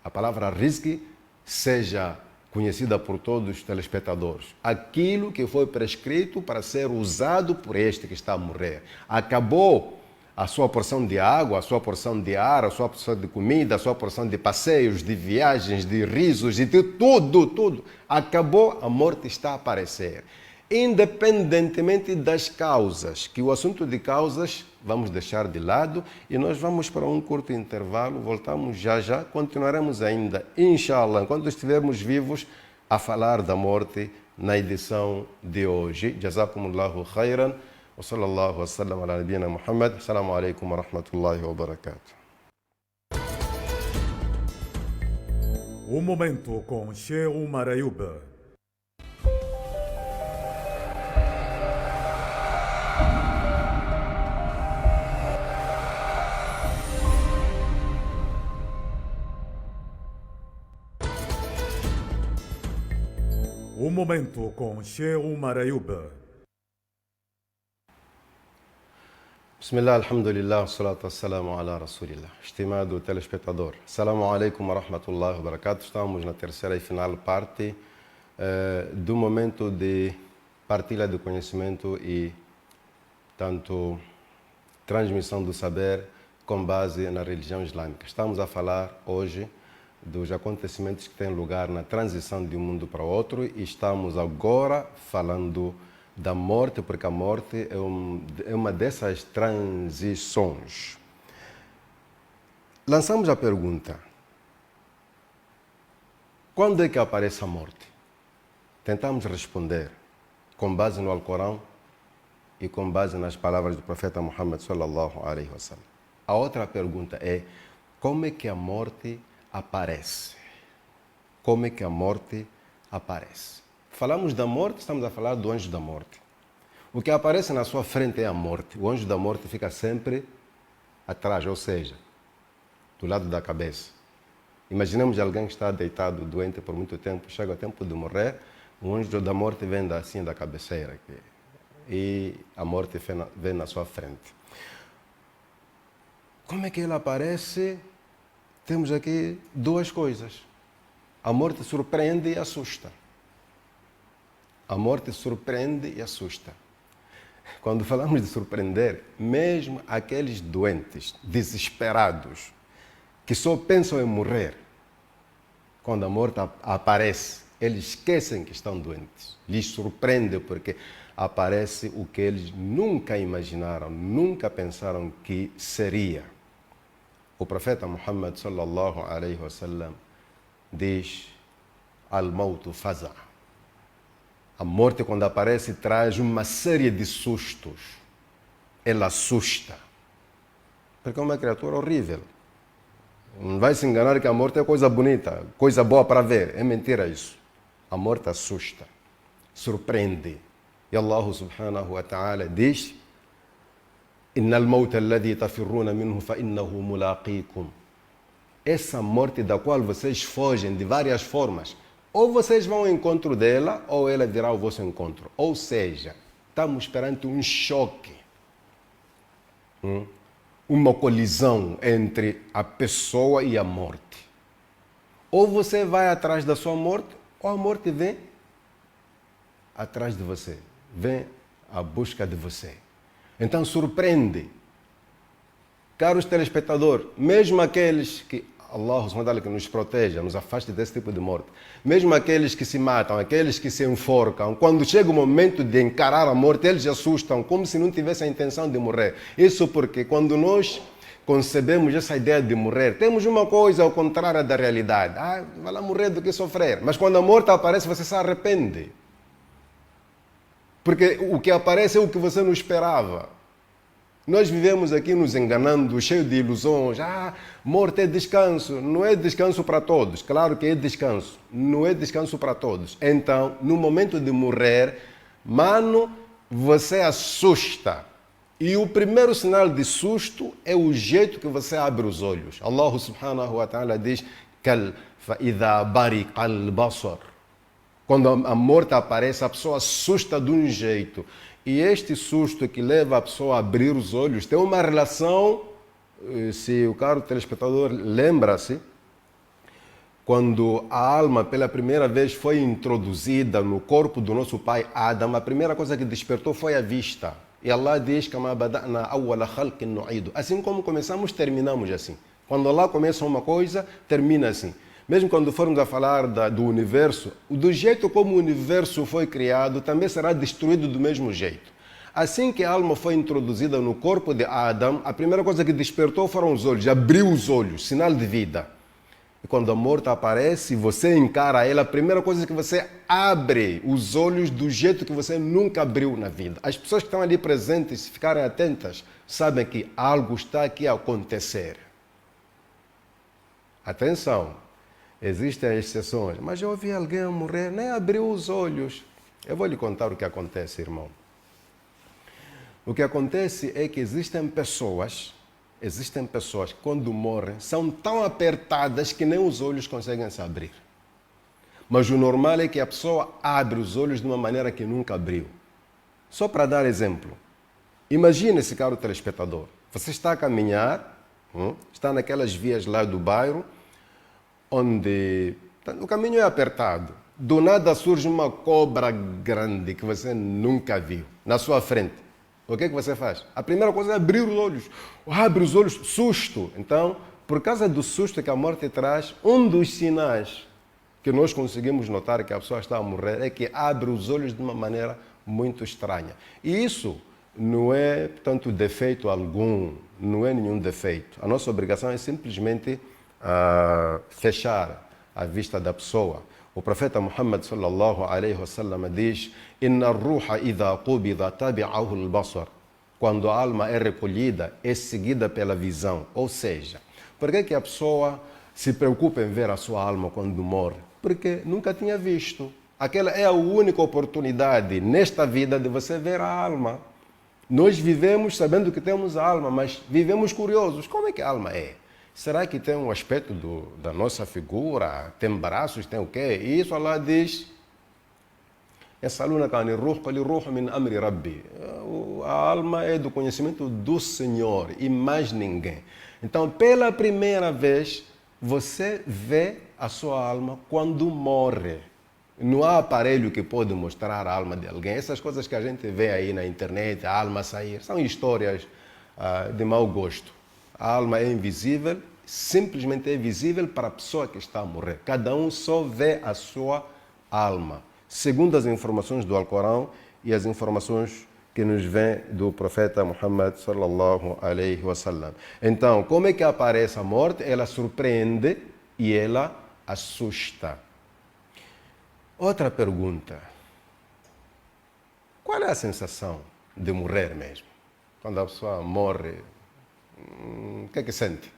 A palavra rizq seja conhecida por todos os telespectadores. Aquilo que foi prescrito para ser usado por este que está a morrer. Acabou a sua porção de água, a sua porção de ar, a sua porção de comida, a sua porção de passeios, de viagens, de risos, de tudo. Acabou, a morte está a aparecer. Independentemente das causas, que o assunto de causas vamos deixar de lado e nós vamos para um curto intervalo, voltamos já, continuaremos ainda, inshallah, enquanto estivermos vivos, a falar da morte na edição de hoje. Jazakumullahu khairan. وصلى الله وسلم على نبينا محمد. السلام عليكم ورحمة الله وبركاته. Momento com Sheikh Omar Ayub. Momento com Sheikh Omar Ayub. Bismillah, alhamdulillah, salatu wassalamu ala rasulillah. Estimado telespectador, assalamu alaikum wa rahmatullahi wa barakatuh. Estamos na terceira e final parte do momento de partilha de conhecimento e tanto transmissão do saber com base na religião islâmica. Estamos a falar hoje dos acontecimentos que têm lugar na transição de um mundo para outro e estamos agora falando da morte, porque a morte é uma dessas transições. Lançamos a pergunta: quando é que aparece a morte? Tentamos responder com base no Alcorão e com base nas palavras do profeta Muhammad sallallahu alaihi wasallam. A outra pergunta é: como é que a morte aparece? Como é que a morte aparece? Falamos da morte, estamos a falar do anjo da morte. O que aparece na sua frente é a morte. O anjo da morte fica sempre atrás, ou seja, do lado da cabeça. Imaginemos alguém que está deitado, doente por muito tempo, chega o tempo de morrer, o anjo da morte vem assim da cabeceira e a morte vem na sua frente. Como é que ele aparece? Temos aqui duas coisas. A morte surpreende e assusta. A morte surpreende e assusta. Quando falamos de surpreender, mesmo aqueles doentes, desesperados, que só pensam em morrer, quando a morte aparece, eles esquecem que estão doentes. Lhes surpreende porque aparece o que eles nunca imaginaram, nunca pensaram que seria. O profeta Muhammad sallallahu alaihi wasallam diz: "Al-mautu faza." A morte, quando aparece, traz uma série de sustos. Ela assusta. Porque é uma criatura horrível. Não vai se enganar que a morte é coisa bonita, coisa boa para ver. É mentira isso. A morte assusta, surpreende. E Allah subhanahu wa ta'ala diz: Innal mawta alladhi tafirruna minhu fa innahu mulaqikum. Essa morte da qual vocês fogem de várias formas, ou vocês vão ao encontro dela, ou ela virá ao vosso encontro. Ou seja, estamos perante um choque, uma colisão entre a pessoa e a morte. Ou você vai atrás da sua morte, ou a morte vem atrás de você, vem à busca de você. Então surpreende. Caros telespectadores, mesmo aqueles que Allah subhanahu que nos proteja, nos afaste desse tipo de morte, mesmo aqueles que se matam, aqueles que se enforcam, quando chega o momento de encarar a morte, eles se assustam como se não tivessem a intenção de morrer. Isso porque quando nós concebemos essa ideia de morrer, temos uma coisa ao contrário da realidade. Vai lá morrer do que sofrer. Mas quando a morte aparece, você se arrepende. Porque o que aparece é o que você não esperava. Nós vivemos aqui nos enganando, cheio de ilusões. Morte é descanso. Não é descanso para todos. Claro que é descanso. Não é descanso para todos. Então, no momento de morrer, mano, você assusta. E o primeiro sinal de susto é o jeito que você abre os olhos. Allah subhanahu wa ta'ala diz: Kal fa idha bariqa al-basar. Quando a morte aparece, a pessoa assusta de um jeito. E este susto que leva a pessoa a abrir os olhos tem uma relação, se o caro telespectador lembra-se, quando a alma pela primeira vez foi introduzida no corpo do nosso pai Adam, a primeira coisa que despertou foi a vista. E Allah diz: assim como começamos, terminamos assim. Quando Allah começa uma coisa, termina assim. Mesmo quando formos a falar do universo, do jeito como o universo foi criado, também será destruído do mesmo jeito. Assim que a alma foi introduzida no corpo de Adão, a primeira coisa que despertou foram os olhos, abriu os olhos, sinal de vida. E quando a morte aparece, você encara ela, a primeira coisa é que você abre os olhos do jeito que você nunca abriu na vida. As pessoas que estão ali presentes, se ficarem atentas, sabem que algo está aqui a acontecer. Atenção! Existem exceções, mas eu ouvi alguém morrer, nem abriu os olhos. Eu vou lhe contar o que acontece, irmão. O que acontece é que existem pessoas que quando morrem são tão apertadas que nem os olhos conseguem se abrir. Mas o normal é que a pessoa abre os olhos de uma maneira que nunca abriu. Só para dar exemplo, imagine esse caro telespectador. Você está a caminhar, está naquelas vias lá do bairro, onde o caminho é apertado. Do nada surge uma cobra grande que você nunca viu na sua frente. O que é que você faz? A primeira coisa é abrir os olhos. Abre os olhos, susto. Então, por causa do susto que a morte traz, um dos sinais que nós conseguimos notar que a pessoa está a morrer é que abre os olhos de uma maneira muito estranha. E isso não é, portanto, defeito algum, não é nenhum defeito. A nossa obrigação é simplesmente fechar a vista da pessoa. O profeta Muhammad sallallahu alaihi wasallam diz: Inna ruha idha qubida tabi'ahu al-basar. Quando a alma é recolhida, é seguida pela visão. Ou seja, por que a pessoa se preocupa em ver a sua alma quando morre? Porque nunca tinha visto. Aquela é a única oportunidade nesta vida de você ver a alma. Nós vivemos sabendo que temos a alma, mas vivemos curiosos. Como é que a alma é? Será que tem um aspecto da nossa figura? Tem braços? Tem o quê? E isso Allah diz: a alma é do conhecimento do Senhor e mais ninguém. Então, pela primeira vez, você vê a sua alma quando morre. Não há aparelho que pode mostrar a alma de alguém. Essas coisas que a gente vê aí na internet, a alma sair, são histórias de mau gosto. A alma é invisível, simplesmente é visível para a pessoa que está a morrer. Cada um só vê a sua alma, segundo as informações do Alcorão e as informações que nos vêm do profeta Muhammad sallallahu alaihi wasallam. Então, como é que aparece a morte? Ela surpreende e ela assusta. Outra pergunta. Qual é a sensação de morrer mesmo? Quando a pessoa morre, o que é que sente?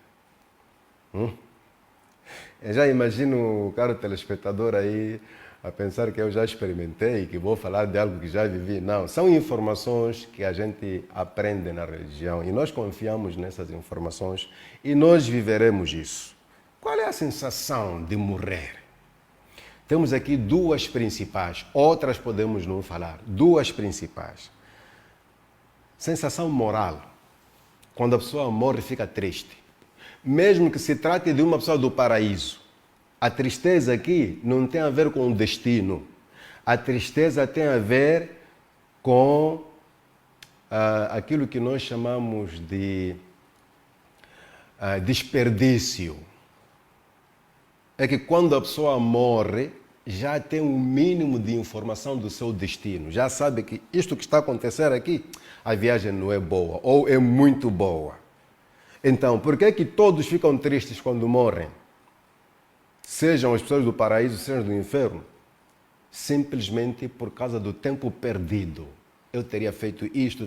Eu já imagino o caro telespectador aí a pensar que eu já experimentei, que vou falar de algo que já vivi. Não, são informações que a gente aprende na religião e nós confiamos nessas informações e nós viveremos isso. Qual é a sensação de morrer? Temos aqui duas principais, outras podemos não falar. Duas principais. Sensação moral. Quando a pessoa morre, fica triste. Mesmo que se trate de uma pessoa do paraíso. A tristeza aqui não tem a ver com o destino. A tristeza tem a ver com aquilo que nós chamamos de desperdício. É que quando a pessoa morre, já tem um mínimo de informação do seu destino. Já sabe que isto que está acontecendo aqui, a viagem não é boa ou é muito boa. Então, por que todos ficam tristes quando morrem? Sejam as pessoas do paraíso, sejam do inferno. Simplesmente por causa do tempo perdido. Eu teria feito isto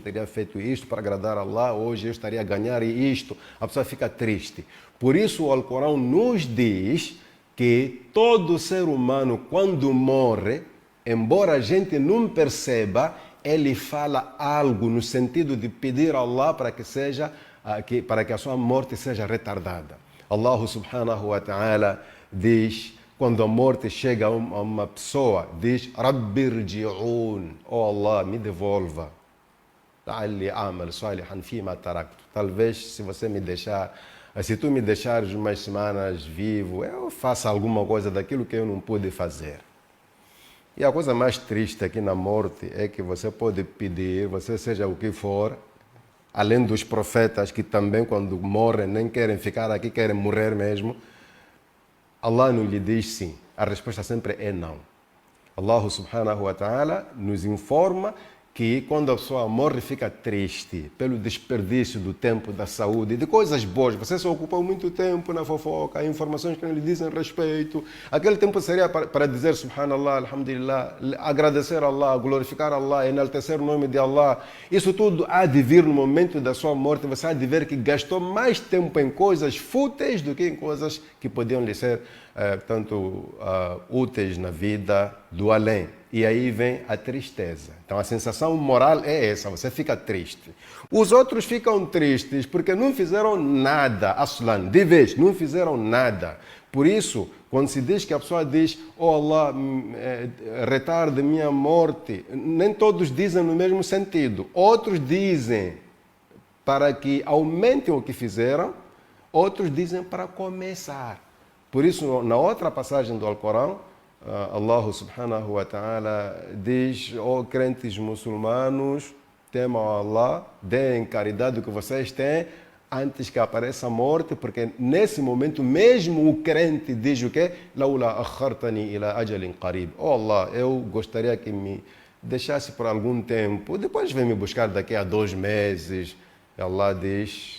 para agradar a Allah, hoje eu estaria a ganhar isto. A pessoa fica triste. Por isso o Alcorão nos diz que todo ser humano, quando morre, embora a gente não perceba, ele fala algo no sentido de pedir a Allah para que a sua morte seja retardada. Allah subhanahu wa ta'ala diz, quando a morte chega a uma pessoa, diz, Rabbirji'un, oh Allah, me devolva. Talvez se tu me deixares umas semanas vivo, eu faça alguma coisa daquilo que eu não pude fazer. E a coisa mais triste aqui na morte é que você pode pedir, você seja o que for, além dos profetas que também quando morrem nem querem ficar aqui, querem morrer mesmo, Allah não lhe diz sim. A resposta sempre é não. Allah subhanahu wa ta'ala nos informa que quando a pessoa morre fica triste pelo desperdício do tempo, da saúde, de coisas boas. Você se ocupou muito tempo na fofoca, informações que não lhe dizem respeito. Aquele tempo seria para dizer subhanallah, alhamdulillah, agradecer a Allah, glorificar Allah, enaltecer o nome de Allah. Isso tudo há de vir no momento da sua morte. Você há de ver que gastou mais tempo em coisas fúteis do que em coisas que podiam lhe ser úteis na vida do além. E aí vem a tristeza. Então a sensação moral é essa, você fica triste. Os outros ficam tristes porque não fizeram nada, aslan, de vez, não fizeram nada. Por isso, quando se diz que a pessoa diz, oh Allah, retarde minha morte, nem todos dizem no mesmo sentido. Outros dizem para que aumentem o que fizeram, outros dizem para começar. Por isso, na outra passagem do Alcorão, Allah subhanahu wa ta'ala diz, ó crentes muçulmanos, temam a Allah, deem caridade o que vocês têm antes que apareça a morte, porque nesse momento mesmo o crente diz o quê? Laula akhartani ila ajalin qarib. Oh Allah, eu gostaria que me deixasse por algum tempo, depois vem me buscar daqui a 2 meses. E Allah diz,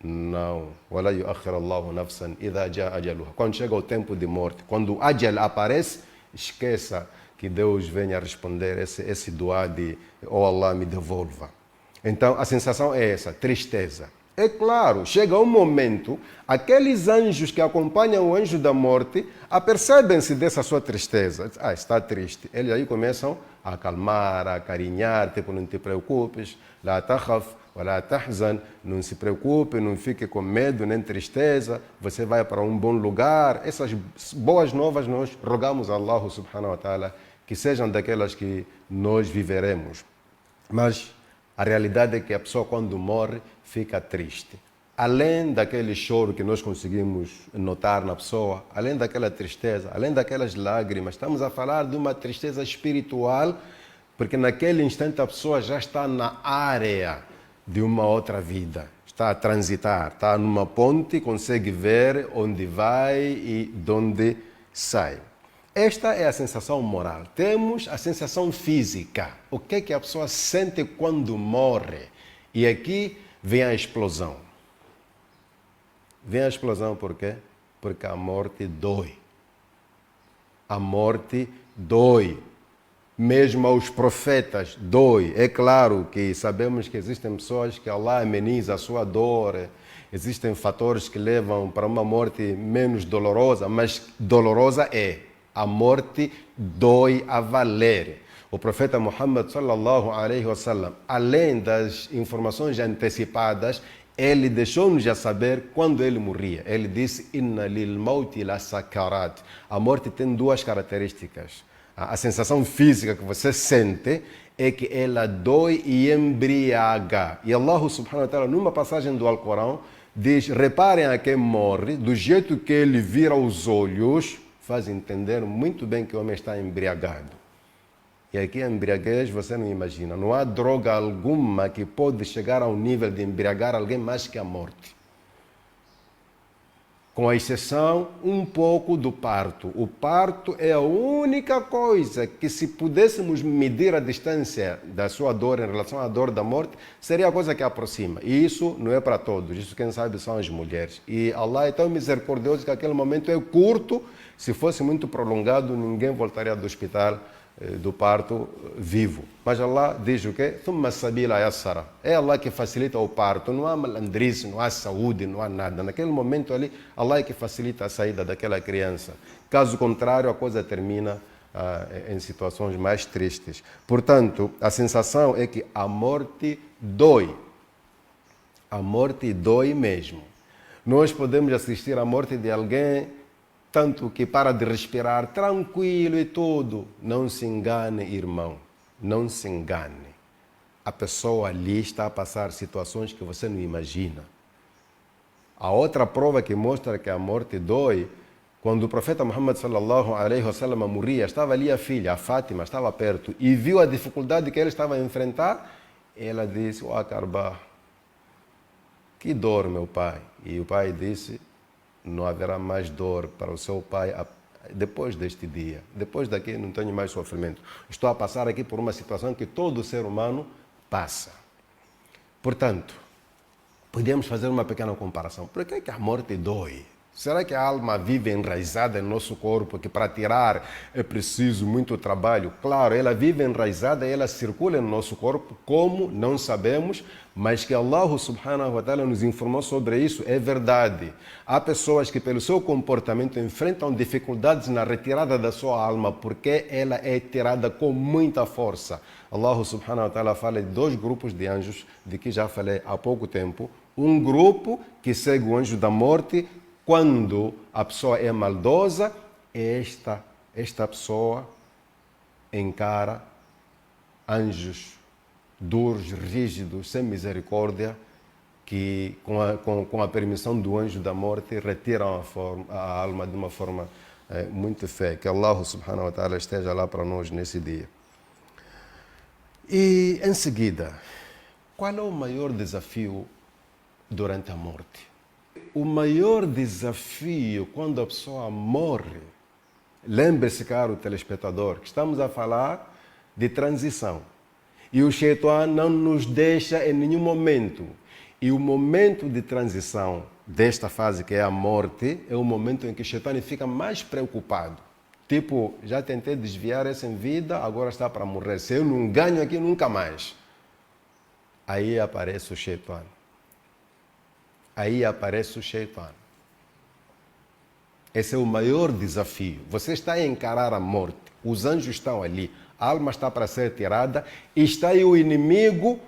não. Wala yuakhir Allahu nafsan idha jaa ajaluha. Quando chega o tempo de morte, quando o ajal aparece, esqueça que Deus venha responder esse dua de oh Allah, me devolva. Então a sensação é essa, tristeza. É claro, chega um momento, aqueles anjos que acompanham o anjo da morte apercebem-se dessa sua tristeza. Está triste. Eles aí começam a acalmar, a carinhar, tipo, não te preocupes, la takhaf, wala tahzan, não se preocupe, não fique com medo nem tristeza, você vai para um bom lugar. Essas boas novas nós rogamos a Allah subhanahu wa ta'ala que sejam daquelas que nós viveremos. Mas a realidade é que a pessoa quando morre fica triste. Além daquele choro que nós conseguimos notar na pessoa, além daquela tristeza, além daquelas lágrimas, estamos a falar de uma tristeza espiritual, porque naquele instante a pessoa já está na área de uma outra vida. Está a transitar, está numa ponte, consegue ver onde vai e de onde sai. Esta é a sensação moral. Temos a sensação física. O que é que a pessoa sente quando morre? E aqui vem a explosão. Vem a explosão por quê? Porque a morte dói. A morte dói. mesmo aos profetas dói. É claro que sabemos que existem pessoas que Allah ameniza a sua dor, existem fatores que levam para uma morte menos dolorosa, mas dolorosa é. A morte dói a valer. O profeta Muhammad sallallahu alaihi wasallam, além das informações antecipadas, ele deixou-nos já saber quando ele morria. Ele disse: Inna lil mauti la sakarat. A morte tem duas características. A sensação física que você sente é que ela dói e embriaga. E Allah subhanahu wa ta'ala, numa passagem do Alcorão, diz: reparem a quem morre, do jeito que ele vira os olhos, faz entender muito bem que o homem está embriagado. E aqui a embriaguez você não imagina. Não há droga alguma que pode chegar ao nível de embriagar alguém mais que a morte. Com a exceção um pouco do parto. O parto é a única coisa que, se pudéssemos medir a distância da sua dor em relação à dor da morte, seria a coisa que aproxima. E isso não é para todos. Isso quem sabe são as mulheres. E Allah é tão misericordioso que aquele momento é curto. Se fosse muito prolongado, ninguém voltaria do hospital do parto vivo. Mas Allah diz o quê? Thumma sabila yassara. É Allah que facilita o parto. Não há malandrice, não há saúde, não há nada. Naquele momento ali, Allah é que facilita a saída daquela criança. Caso contrário, a coisa termina em situações mais tristes. Portanto, a sensação é que a morte dói. A morte dói mesmo. Nós podemos assistir à morte de alguém tanto que para de respirar tranquilo e tudo. Não se engane, irmão. Não se engane. A pessoa ali está a passar situações que você não imagina. A outra prova que mostra que a morte dói, quando o profeta Muhammad sallallahu alaihi wasallam morria, estava ali a filha, a Fátima, estava perto, e viu a dificuldade que ele estava a enfrentar, ela disse: "Ó Karbah, que dor, meu pai." E o pai disse: "Não haverá mais dor para o seu pai depois deste dia. Depois daqui não tenho mais sofrimento. Estou a passar aqui por uma situação que todo ser humano passa." Portanto, podemos fazer uma pequena comparação. Por que a morte dói? Será que a alma vive enraizada em nosso corpo, que para tirar é preciso muito trabalho? Claro, ela vive enraizada, ela circula no nosso corpo, como não sabemos, mas que Allah subhanahu wa ta'ala nos informou sobre isso é verdade. Há pessoas que pelo seu comportamento enfrentam dificuldades na retirada da sua alma, porque ela é tirada com muita força. Allah subhanahu wa ta'ala fala de dois grupos de anjos, de que já falei há pouco tempo. Um grupo que segue o anjo da morte. Quando a pessoa é maldosa, esta pessoa encara anjos duros, rígidos, sem misericórdia, que com a permissão do anjo da morte retiram a alma de uma forma muito feia. Que Allah subhanahu wa ta'ala esteja lá para nós nesse dia. E em seguida, qual é o maior desafio durante a morte? O maior desafio quando a pessoa morre, lembre-se, caro telespectador, que estamos a falar de transição. E o Shaitan não nos deixa em nenhum momento. E o momento de transição desta fase, que é a morte, é o momento em que o Shaitan fica mais preocupado. Tipo, já tentei desviar essa em vida, agora está para morrer. Se eu não ganho aqui, nunca mais. Aí aparece o Shaitan. Aí aparece o Shaitan. Esse é o maior desafio. Você está a encarar a morte. Os anjos estão ali. A alma está para ser tirada. E está aí o inimigo,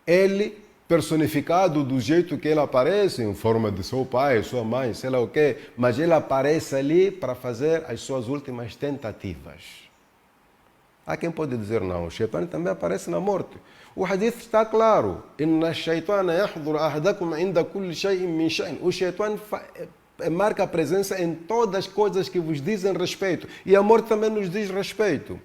ele personificado do jeito que ele aparece, em forma de seu pai, sua mãe, sei lá o quê. Mas ele aparece ali para fazer as suas últimas tentativas. Há quem pode dizer não. O Shaitan também aparece na morte. O hadith está claro. Inna shaitana yahduru ahadakum inda kulli shay'in min shay'in. O Shaitan marca a presença em todas as coisas que vos dizem respeito. E a morte também nos diz respeito.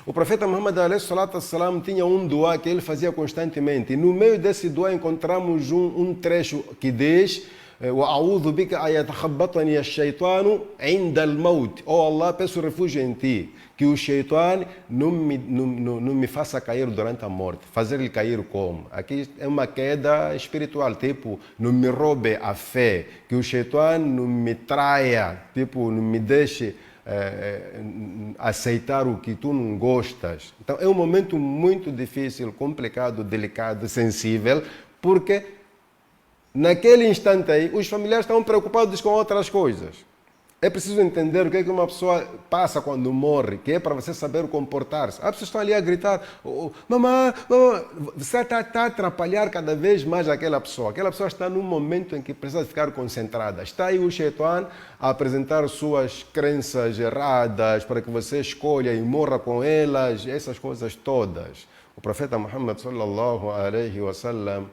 O profeta Muhammad alayhi salatu wassalam tinha um dua que ele fazia constantemente. E no meio desse dua encontramos um trecho que diz: وَأَعُوذُ بِكَ أَيَتَخَبَّطَنِيَ الشَّيْطَانُ عِنْدَ الْمَوْتِ. Oh Allah, peço refúgio em ti, que o Shaitan não me faça cair durante a morte. Fazer-lhe cair como? Aqui é uma queda espiritual, tipo, não me roube a fé, que o Shaitan não me traia, tipo, não me deixe aceitar o que tu não gostas. Então é um momento muito difícil, complicado, delicado, sensível, porque naquele instante aí os familiares estão preocupados com outras coisas. É preciso entender o que é que uma pessoa passa quando morre, que é para você saber comportar-se. As pessoas estão ali a gritar, mamãe, mamãe. Você está a atrapalhar cada vez mais aquela pessoa. Aquela pessoa está num momento em que precisa ficar concentrada. Está aí o Shaitan a apresentar suas crenças erradas para que você escolha e morra com elas, essas coisas todas. O profeta Muhammad sallallahu alaihi wasallam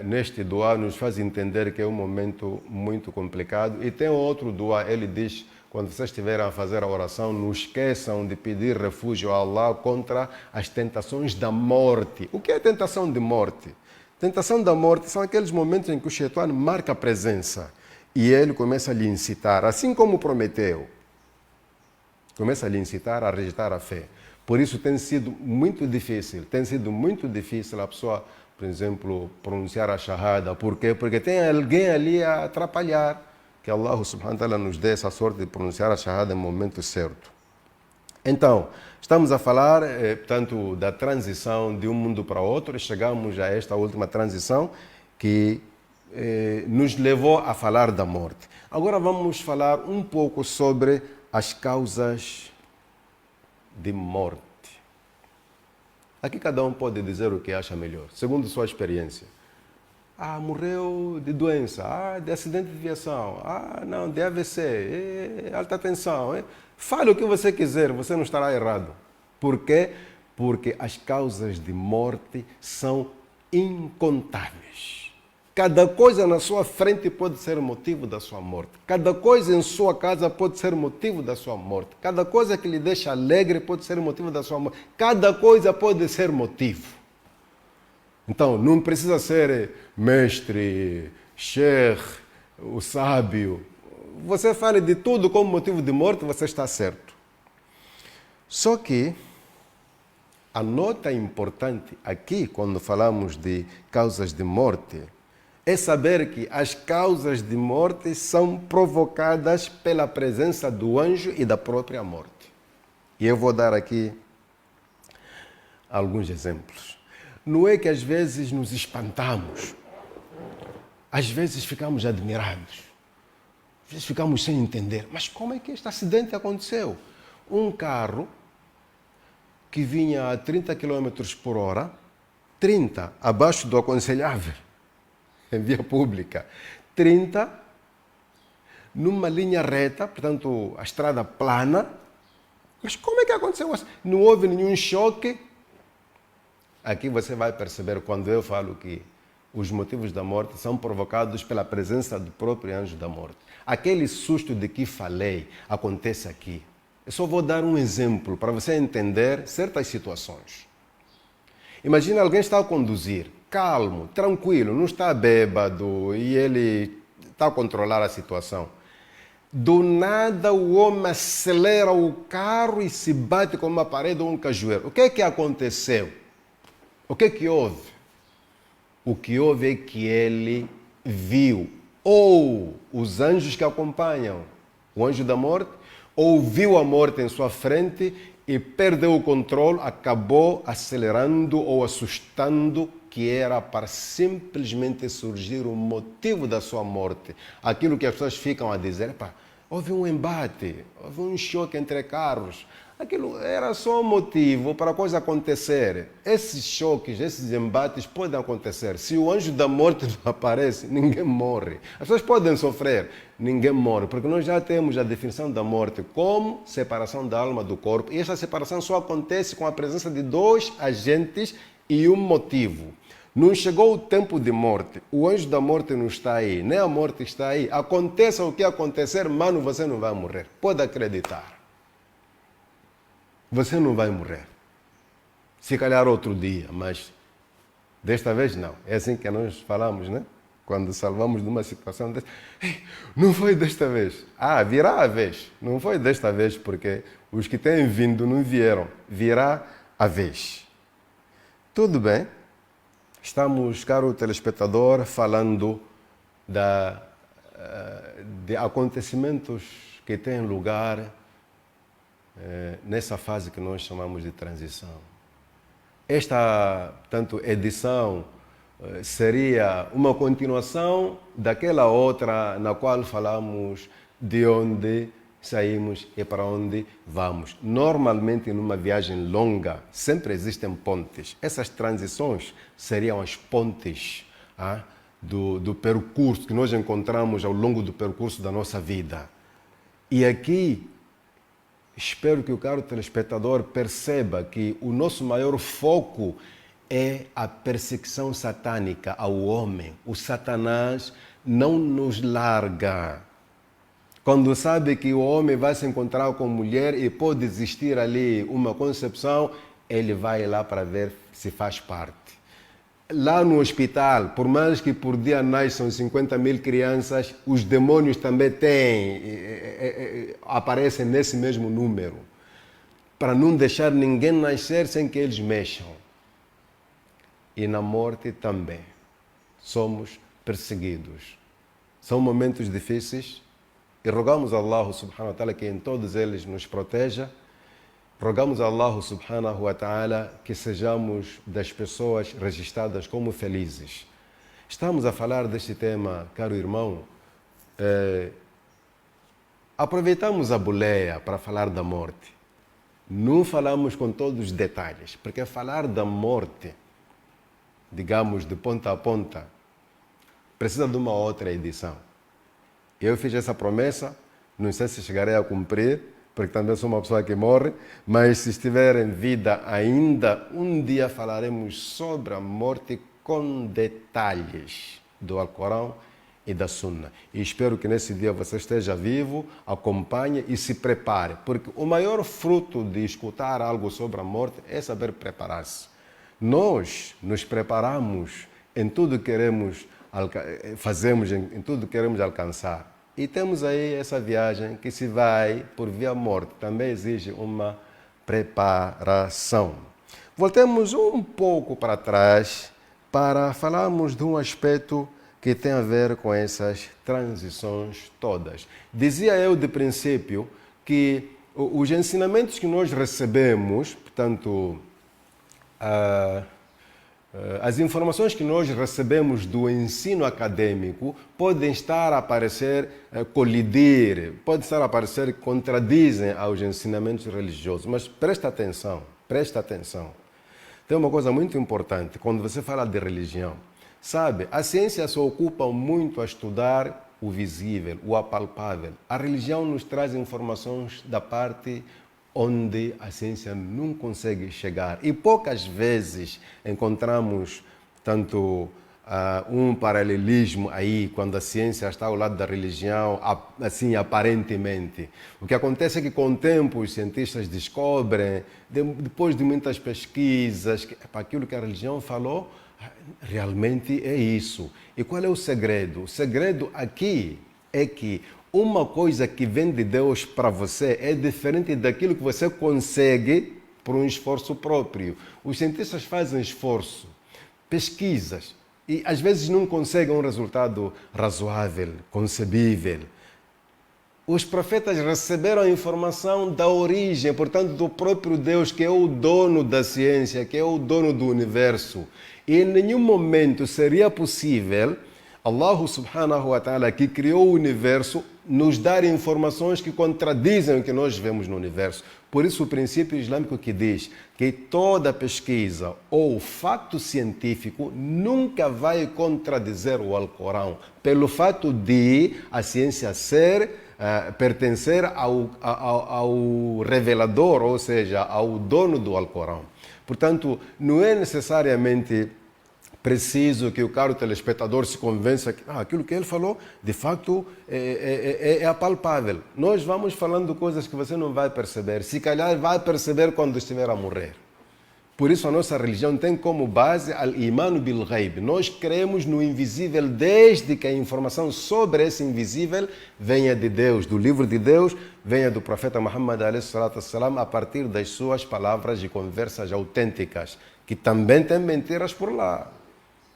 neste dua nos faz entender que é um momento muito complicado. E tem outro dua, ele diz, quando vocês estiverem a fazer a oração, não esqueçam de pedir refúgio a Allah contra as tentações da morte. O que é tentação de morte? Tentação da morte são aqueles momentos em que o Shaitan marca a presença e ele começa a lhe incitar, assim como prometeu. Começa a lhe incitar a rejeitar a fé. Por isso tem sido muito difícil a pessoa, por exemplo, pronunciar a shahada. Por quê? Porque tem alguém ali a atrapalhar. Que Allah subhanahu wa ta'ala nos dê essa sorte de pronunciar a shahada no momento certo. Então, estamos a falar, portanto, da transição de um mundo para outro e chegamos a esta última transição que nos levou a falar da morte. Agora vamos falar um pouco sobre as causas de morte. Aqui cada um pode dizer o que acha melhor, segundo sua experiência. Morreu de doença, de acidente de aviação, não, de AVC, alta tensão. Fale o que você quiser, você não estará errado. Por quê? Porque as causas de morte são incontáveis. Cada coisa na sua frente pode ser motivo da sua morte. Cada coisa em sua casa pode ser motivo da sua morte. Cada coisa que lhe deixa alegre pode ser motivo da sua morte. Cada coisa pode ser motivo. Então, não precisa ser mestre, sheikh, o sábio. Você fala de tudo como motivo de morte, você está certo. Só que a nota importante aqui, quando falamos de causas de morte, é saber que as causas de morte são provocadas pela presença do anjo e da própria morte. E eu vou dar aqui alguns exemplos. Não é que às vezes nos espantamos, às vezes ficamos admirados, às vezes ficamos sem entender. Mas como é que este acidente aconteceu? Um carro que vinha a 30 km por hora, 30 abaixo do aconselhável, em via pública, 30 numa linha reta, portanto, a estrada plana. Mas como é que aconteceu? Não houve nenhum choque. Aqui você vai perceber quando eu falo que os motivos da morte são provocados pela presença do próprio anjo da morte. Aquele susto de que falei acontece aqui. Eu só vou dar um exemplo para você entender certas situações. Imagina alguém está a conduzir, calmo, tranquilo, não está bêbado e ele está a controlar a situação. Do nada o homem acelera o carro e se bate com uma parede ou um cajueiro. O que é que aconteceu? O que é que houve? O que houve é que ele viu ou os anjos que acompanham o anjo da morte, ou viu a morte em sua frente e perdeu o controle, acabou acelerando ou assustando, que era para simplesmente surgir o motivo da sua morte. Aquilo que as pessoas ficam a dizer, houve um embate, houve um choque entre carros. Aquilo era só um motivo para a coisa acontecer. Esses choques, esses embates podem acontecer. Se o anjo da morte não aparece, ninguém morre. As pessoas podem sofrer, ninguém morre, porque nós já temos a definição da morte como separação da alma do corpo. E esta separação só acontece com a presença de dois agentes e um motivo. Não chegou o tempo de morte. O anjo da morte não está aí, nem a morte está aí. Aconteça o que acontecer, mano, você não vai morrer. Pode acreditar. Você não vai morrer. Se calhar outro dia, mas desta vez não. É assim que nós falamos, né? Quando salvamos de uma situação desta. Não foi desta vez. Virá a vez. Não foi desta vez, porque os que têm vindo não vieram. Virá a vez. Tudo bem. Estamos, caro telespectador, falando de acontecimentos que têm lugar nessa fase que nós chamamos de transição. Esta, portanto, edição seria uma continuação daquela outra na qual falamos de onde saímos e para onde vamos. Normalmente, numa viagem longa, sempre existem pontes. Essas transições seriam as pontes do percurso que nós encontramos ao longo do percurso da nossa vida. E aqui, espero que o caro telespectador perceba que o nosso maior foco é a perseguição satânica ao homem. O Satanás não nos larga. Quando sabe que o homem vai se encontrar com mulher e pode existir ali uma concepção, ele vai lá para ver se faz parte. Lá no hospital, por mais que por dia nasçam 50 mil crianças, os demônios também aparecem nesse mesmo número, para não deixar ninguém nascer sem que eles mexam. E na morte também. Somos perseguidos. São momentos difíceis e rogamos a Allah subhanahu wa ta'ala que em todos eles nos proteja. Rogamos a Allah subhanahu wa ta'ala que sejamos das pessoas registradas como felizes. Estamos a falar deste tema, caro irmão. Aproveitamos a boleia para falar da morte. Não falamos com todos os detalhes, porque falar da morte, digamos, de ponta a ponta, precisa de uma outra edição. Eu fiz essa promessa, não sei se chegarei a cumprir, porque também sou uma pessoa que morre, mas se estiver em vida ainda, um dia falaremos sobre a morte com detalhes do Alcorão e da Sunna. E espero que nesse dia você esteja vivo, acompanhe e se prepare, porque o maior fruto de escutar algo sobre a morte é saber preparar-se. Nós nos preparamos em tudo que queremos, fazemos em tudo que queremos alcançar. E temos aí essa viagem que se vai por via morte. Também exige uma preparação. Voltemos um pouco para trás para falarmos de um aspecto que tem a ver com essas transições todas. Dizia eu de princípio que os ensinamentos que nós recebemos, portanto, as informações que nós recebemos do ensino acadêmico podem estar a aparecer, colidir, podem estar a aparecer que contradizem aos ensinamentos religiosos. Mas presta atenção. Tem uma coisa muito importante quando você fala de religião. Sabe, a ciência se ocupa muito a estudar o visível, o apalpável. A religião nos traz informações da parte onde a ciência não consegue chegar. E poucas vezes encontramos tanto um paralelismo aí, quando a ciência está ao lado da religião, assim, aparentemente. O que acontece é que com o tempo os cientistas descobrem, depois de muitas pesquisas, que aquilo que a religião falou realmente é isso. E qual é o segredo? O segredo aqui é que uma coisa que vem de Deus para você é diferente daquilo que você consegue por um esforço próprio. Os cientistas fazem esforço, pesquisas, e às vezes não conseguem um resultado razoável, concebível. Os profetas receberam a informação da origem, portanto, do próprio Deus, que é o dono da ciência, que é o dono do universo. E em nenhum momento seria possível Allah subhanahu wa ta'ala, que criou o universo, nos dar informações que contradizem o que nós vemos no universo. Por isso o princípio islâmico que diz que toda pesquisa ou fato científico nunca vai contradizer o Alcorão, pelo fato de a ciência pertencer ao revelador, ou seja, ao dono do Alcorão. Portanto, não é necessariamente preciso que o caro telespectador se convença que aquilo que ele falou, de facto, é apalpável. Nós vamos falando coisas que você não vai perceber. Se calhar vai perceber quando estiver a morrer. Por isso a nossa religião tem como base al-iman bil ghaib. Nós cremos no invisível desde que a informação sobre esse invisível venha de Deus, do livro de Deus, venha do profeta Muhammad a partir das suas palavras e conversas autênticas, que também tem mentiras por lá.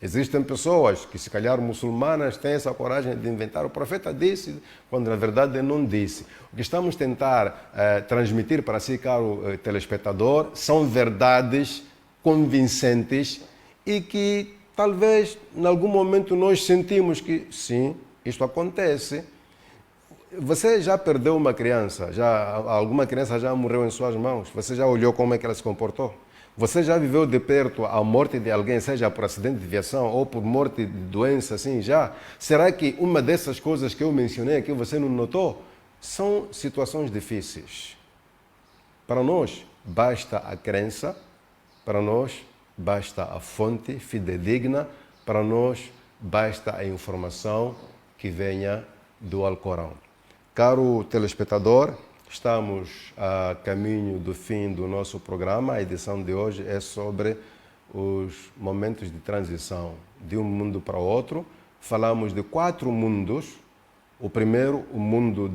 Existem pessoas que, se calhar muçulmanas, têm essa coragem de inventar. O profeta disse, quando na verdade não disse. O que estamos a tentar transmitir para si, caro telespectador, são verdades convincentes e que talvez, em algum momento, nós sentimos que, sim, isto acontece. Você já perdeu uma criança? Alguma criança já morreu em suas mãos? Você já olhou como é que ela se comportou? Você já viveu de perto a morte de alguém, seja por acidente de aviação ou por morte de doença, assim, já? Será que uma dessas coisas que eu mencionei aqui você não notou? São situações difíceis. Para nós, basta a crença, para nós, basta a fonte fidedigna, para nós, basta a informação que venha do Alcorão. Caro telespectador, estamos a caminho do fim do nosso programa. A edição de hoje é sobre os momentos de transição de um mundo para o outro. Falamos de 4 mundos. O primeiro, o mundo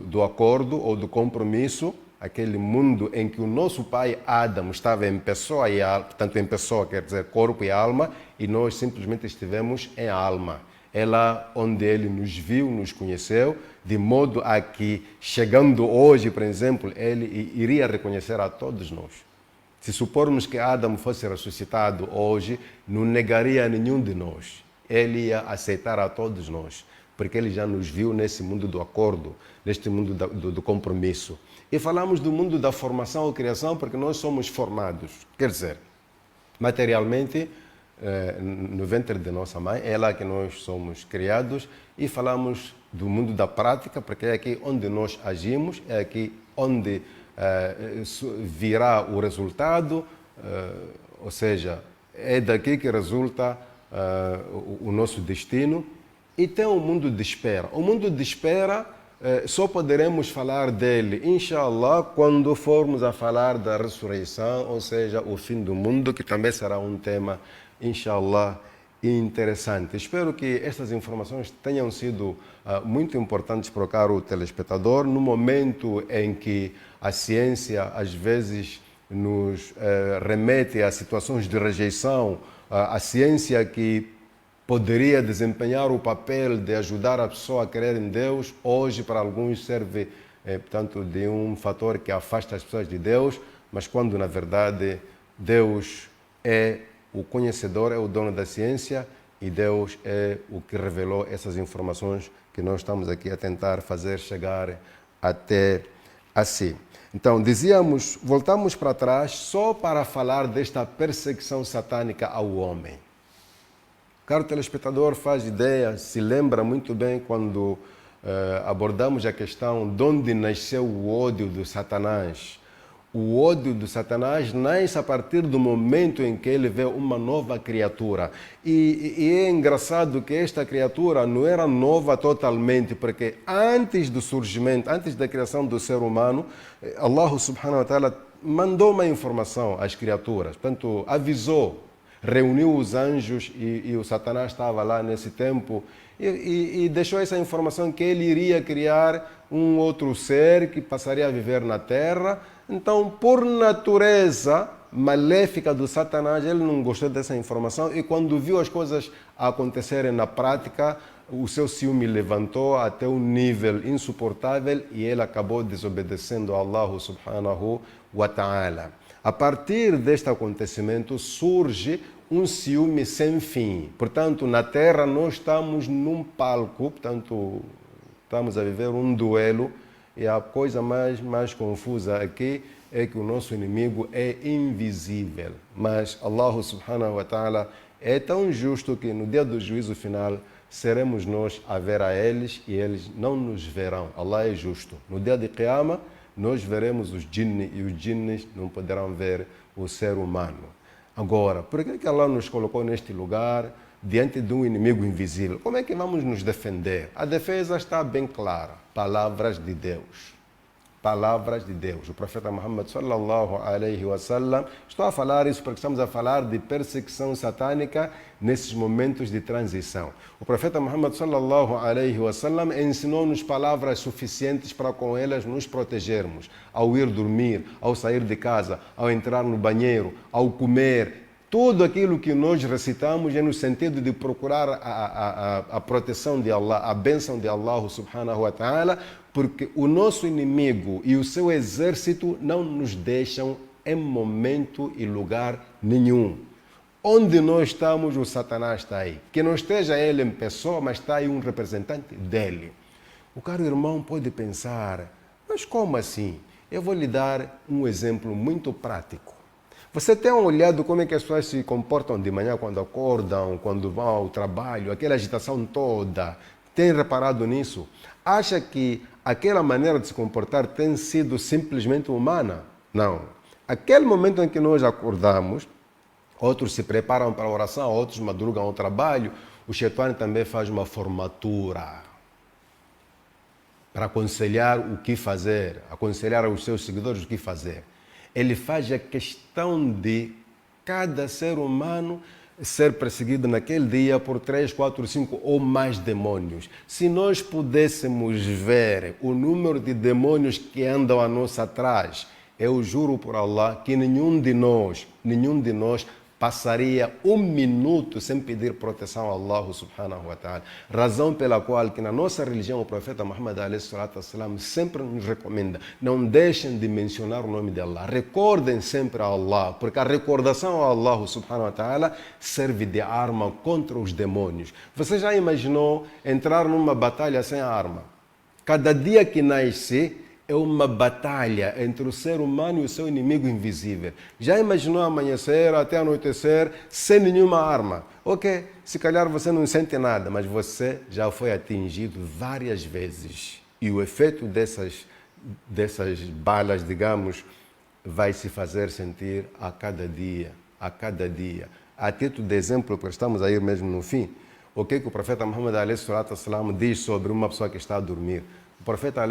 do acordo ou do compromisso, aquele mundo em que o nosso pai Adão estava em pessoa e alma, portanto em pessoa quer dizer corpo e alma, e nós simplesmente estivemos em alma. É lá onde ele nos viu, nos conheceu, de modo a que, chegando hoje, por exemplo, ele iria reconhecer a todos nós. Se supormos que Adão fosse ressuscitado hoje, não negaria a nenhum de nós. Ele ia aceitar a todos nós, porque ele já nos viu nesse mundo do acordo, neste mundo do compromisso. E falamos do mundo da formação ou criação, porque nós somos formados. Quer dizer, materialmente, no ventre de nossa mãe, é lá que nós somos criados, e falamos do mundo da prática, porque é aqui onde nós agimos, é aqui onde virá o resultado, ou seja, é daqui que resulta o nosso destino. E tem um mundo de espera. O mundo de espera só poderemos falar dele, inshallah, quando formos a falar da ressurreição, ou seja, o fim do mundo, que também será um tema, inshallah, interessante. Espero que estas informações tenham sido muito importantes para o caro telespectador, no momento em que a ciência às vezes nos remete a situações de rejeição, a ciência que poderia desempenhar o papel de ajudar a pessoa a crer em Deus, hoje para alguns serve, portanto, de um fator que afasta as pessoas de Deus, mas quando na verdade Deus é o conhecedor, é o dono da ciência, e Deus é o que revelou essas informações que nós estamos aqui a tentar fazer chegar até a si. Então, dizíamos, voltamos para trás só para falar desta perseguição satânica ao homem. Caro telespectador, faz ideia, se lembra muito bem quando abordamos a questão de onde nasceu o ódio do Satanás. O ódio do Satanás nasce a partir do momento em que ele vê uma nova criatura. E é engraçado que esta criatura não era nova totalmente, porque antes do surgimento, antes da criação do ser humano, Allah subhanahu wa ta'ala mandou uma informação às criaturas, portanto, avisou, reuniu os anjos e o Satanás estava lá nesse tempo e deixou essa informação que ele iria criar um outro ser que passaria a viver na Terra. Então, por natureza maléfica do Satanás, ele não gostou dessa informação e quando viu as coisas acontecerem na prática, o seu ciúme levantou até um nível insuportável e ele acabou desobedecendo a Allah subhanahu wa ta'ala. A partir deste acontecimento surge um ciúme sem fim. Portanto, na Terra nós estamos num palco, portanto, estamos a viver um duelo. E a coisa mais confusa aqui é que o nosso inimigo é invisível. Mas Allah subhanahu wa ta'ala é tão justo que no dia do juízo final seremos nós a ver a eles e eles não nos verão. Allah é justo. No dia de Qiyamah nós veremos os jinni e os jinnis não poderão ver o ser humano. Agora, por que Allah nos colocou neste lugar diante de um inimigo invisível? Como é que vamos nos defender? A defesa está bem clara. Palavras de Deus. Palavras de Deus. O profeta Muhammad sallallahu alaihi wasallam, estou a falar isso porque estamos a falar de perseguição satânica nesses momentos de transição. O profeta Muhammad sallallahu alaihi wasallam ensinou-nos palavras suficientes para com elas nos protegermos. Ao ir dormir, ao sair de casa, ao entrar no banheiro, ao comer, Tudo aquilo que nós recitamos é no sentido de procurar a proteção de Allah, a bênção de Allah subhanahu wa ta'ala, porque o nosso inimigo e o seu exército não nos deixam em momento e lugar nenhum. Onde nós estamos, o Satanás está aí. Que não esteja ele em pessoa, mas está aí um representante dele. O caro irmão pode pensar, mas como assim? Eu vou lhe dar um exemplo muito prático. Você tem olhado como é que as pessoas se comportam de manhã quando acordam, quando vão ao trabalho, aquela agitação toda. Tem reparado nisso? Acha que aquela maneira de se comportar tem sido simplesmente humana? Não. Aquele momento em que nós acordamos, outros se preparam para a oração, outros madrugam ao trabalho, o Shaitã também faz uma formatura para aconselhar o que fazer, aconselhar aos seus seguidores o que fazer. Ele faz a questão de cada ser humano ser perseguido naquele dia por 3, 4, 5 ou mais demônios. Se nós pudéssemos ver o número de demônios que andam a nós atrás, eu juro por Allah que nenhum de nós passaria um minuto sem pedir proteção a Allah subhanahu wa ta'ala. Razão pela qual que na nossa religião o profeta Muhammad sempre nos recomenda, não deixem de mencionar o nome de Allah. Recordem sempre a Allah, porque a recordação a Allah subhanahu wa ta'ala serve de arma contra os demônios. Você já imaginou entrar numa batalha sem arma? Cada dia que nasce é uma batalha entre o ser humano e o seu inimigo invisível. Já imaginou amanhecer até anoitecer sem nenhuma arma? Ok, se calhar você não sente nada, mas você já foi atingido várias vezes. E o efeito dessas balas, digamos, vai se fazer sentir a cada dia, a cada dia. A título de exemplo, porque estamos aí mesmo no fim, o que o profeta Muhammad diz sobre uma pessoa que está a dormir? O profeta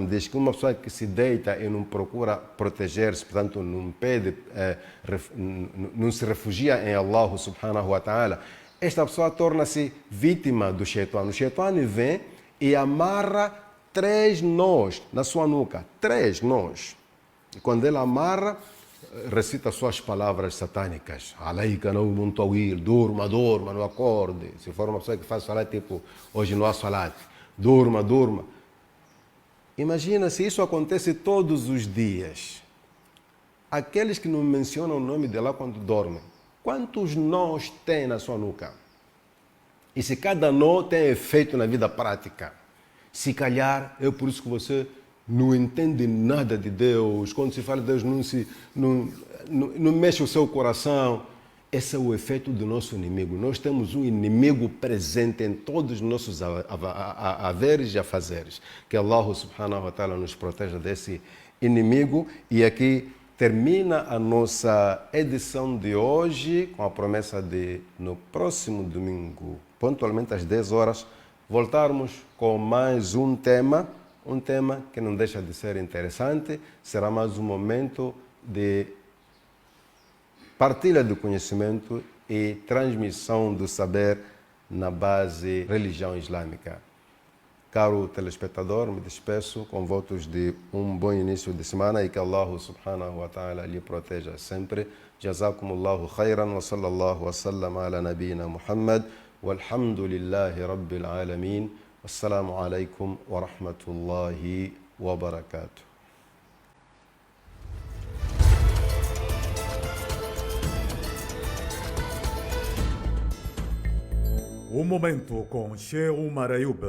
diz que uma pessoa que se deita e não procura proteger-se, portanto não pede, não se refugia em Allah subhanahu wa ta'ala, esta pessoa torna-se vítima do Shaitã. O Shaitã vem e amarra 3 nós na sua nuca, 3 nós. E quando ele amarra, recita suas palavras satânicas. Alaika naumun tawil, durma, não acorde. Se for uma pessoa que faz salat, tipo, hoje não há salat, durma. Imagina se isso acontece todos os dias. Aqueles que não mencionam o nome de Allah quando dormem, quantos nós tem na sua nuca? E se cada nó tem efeito na vida prática? Se calhar é por isso que você não entende nada de Deus. Quando se fala de Deus, não mexe o seu coração. Esse é o efeito do nosso inimigo. Nós temos um inimigo presente em todos os nossos haveres e afazeres. Que Allah subhanahu wa ta'ala nos proteja desse inimigo. E aqui termina a nossa edição de hoje com a promessa de, no próximo domingo, pontualmente às 10 horas, voltarmos com mais um tema que não deixa de ser interessante. Será mais um momento de partilha do conhecimento e transmissão do saber na base religião islâmica. Caro telespectador, me despeço com votos de um bom início de semana e que Allah subhanahu wa ta'ala lhe proteja sempre. Jazakumullahu khairan wa sallallahu wa sallam ala nabina Muhammad walhamdulillahi rabbil alamin. Wassalamu alaikum wa rahmatullahi wa barakatuh. Um momento com Sheikh Umar Ayub.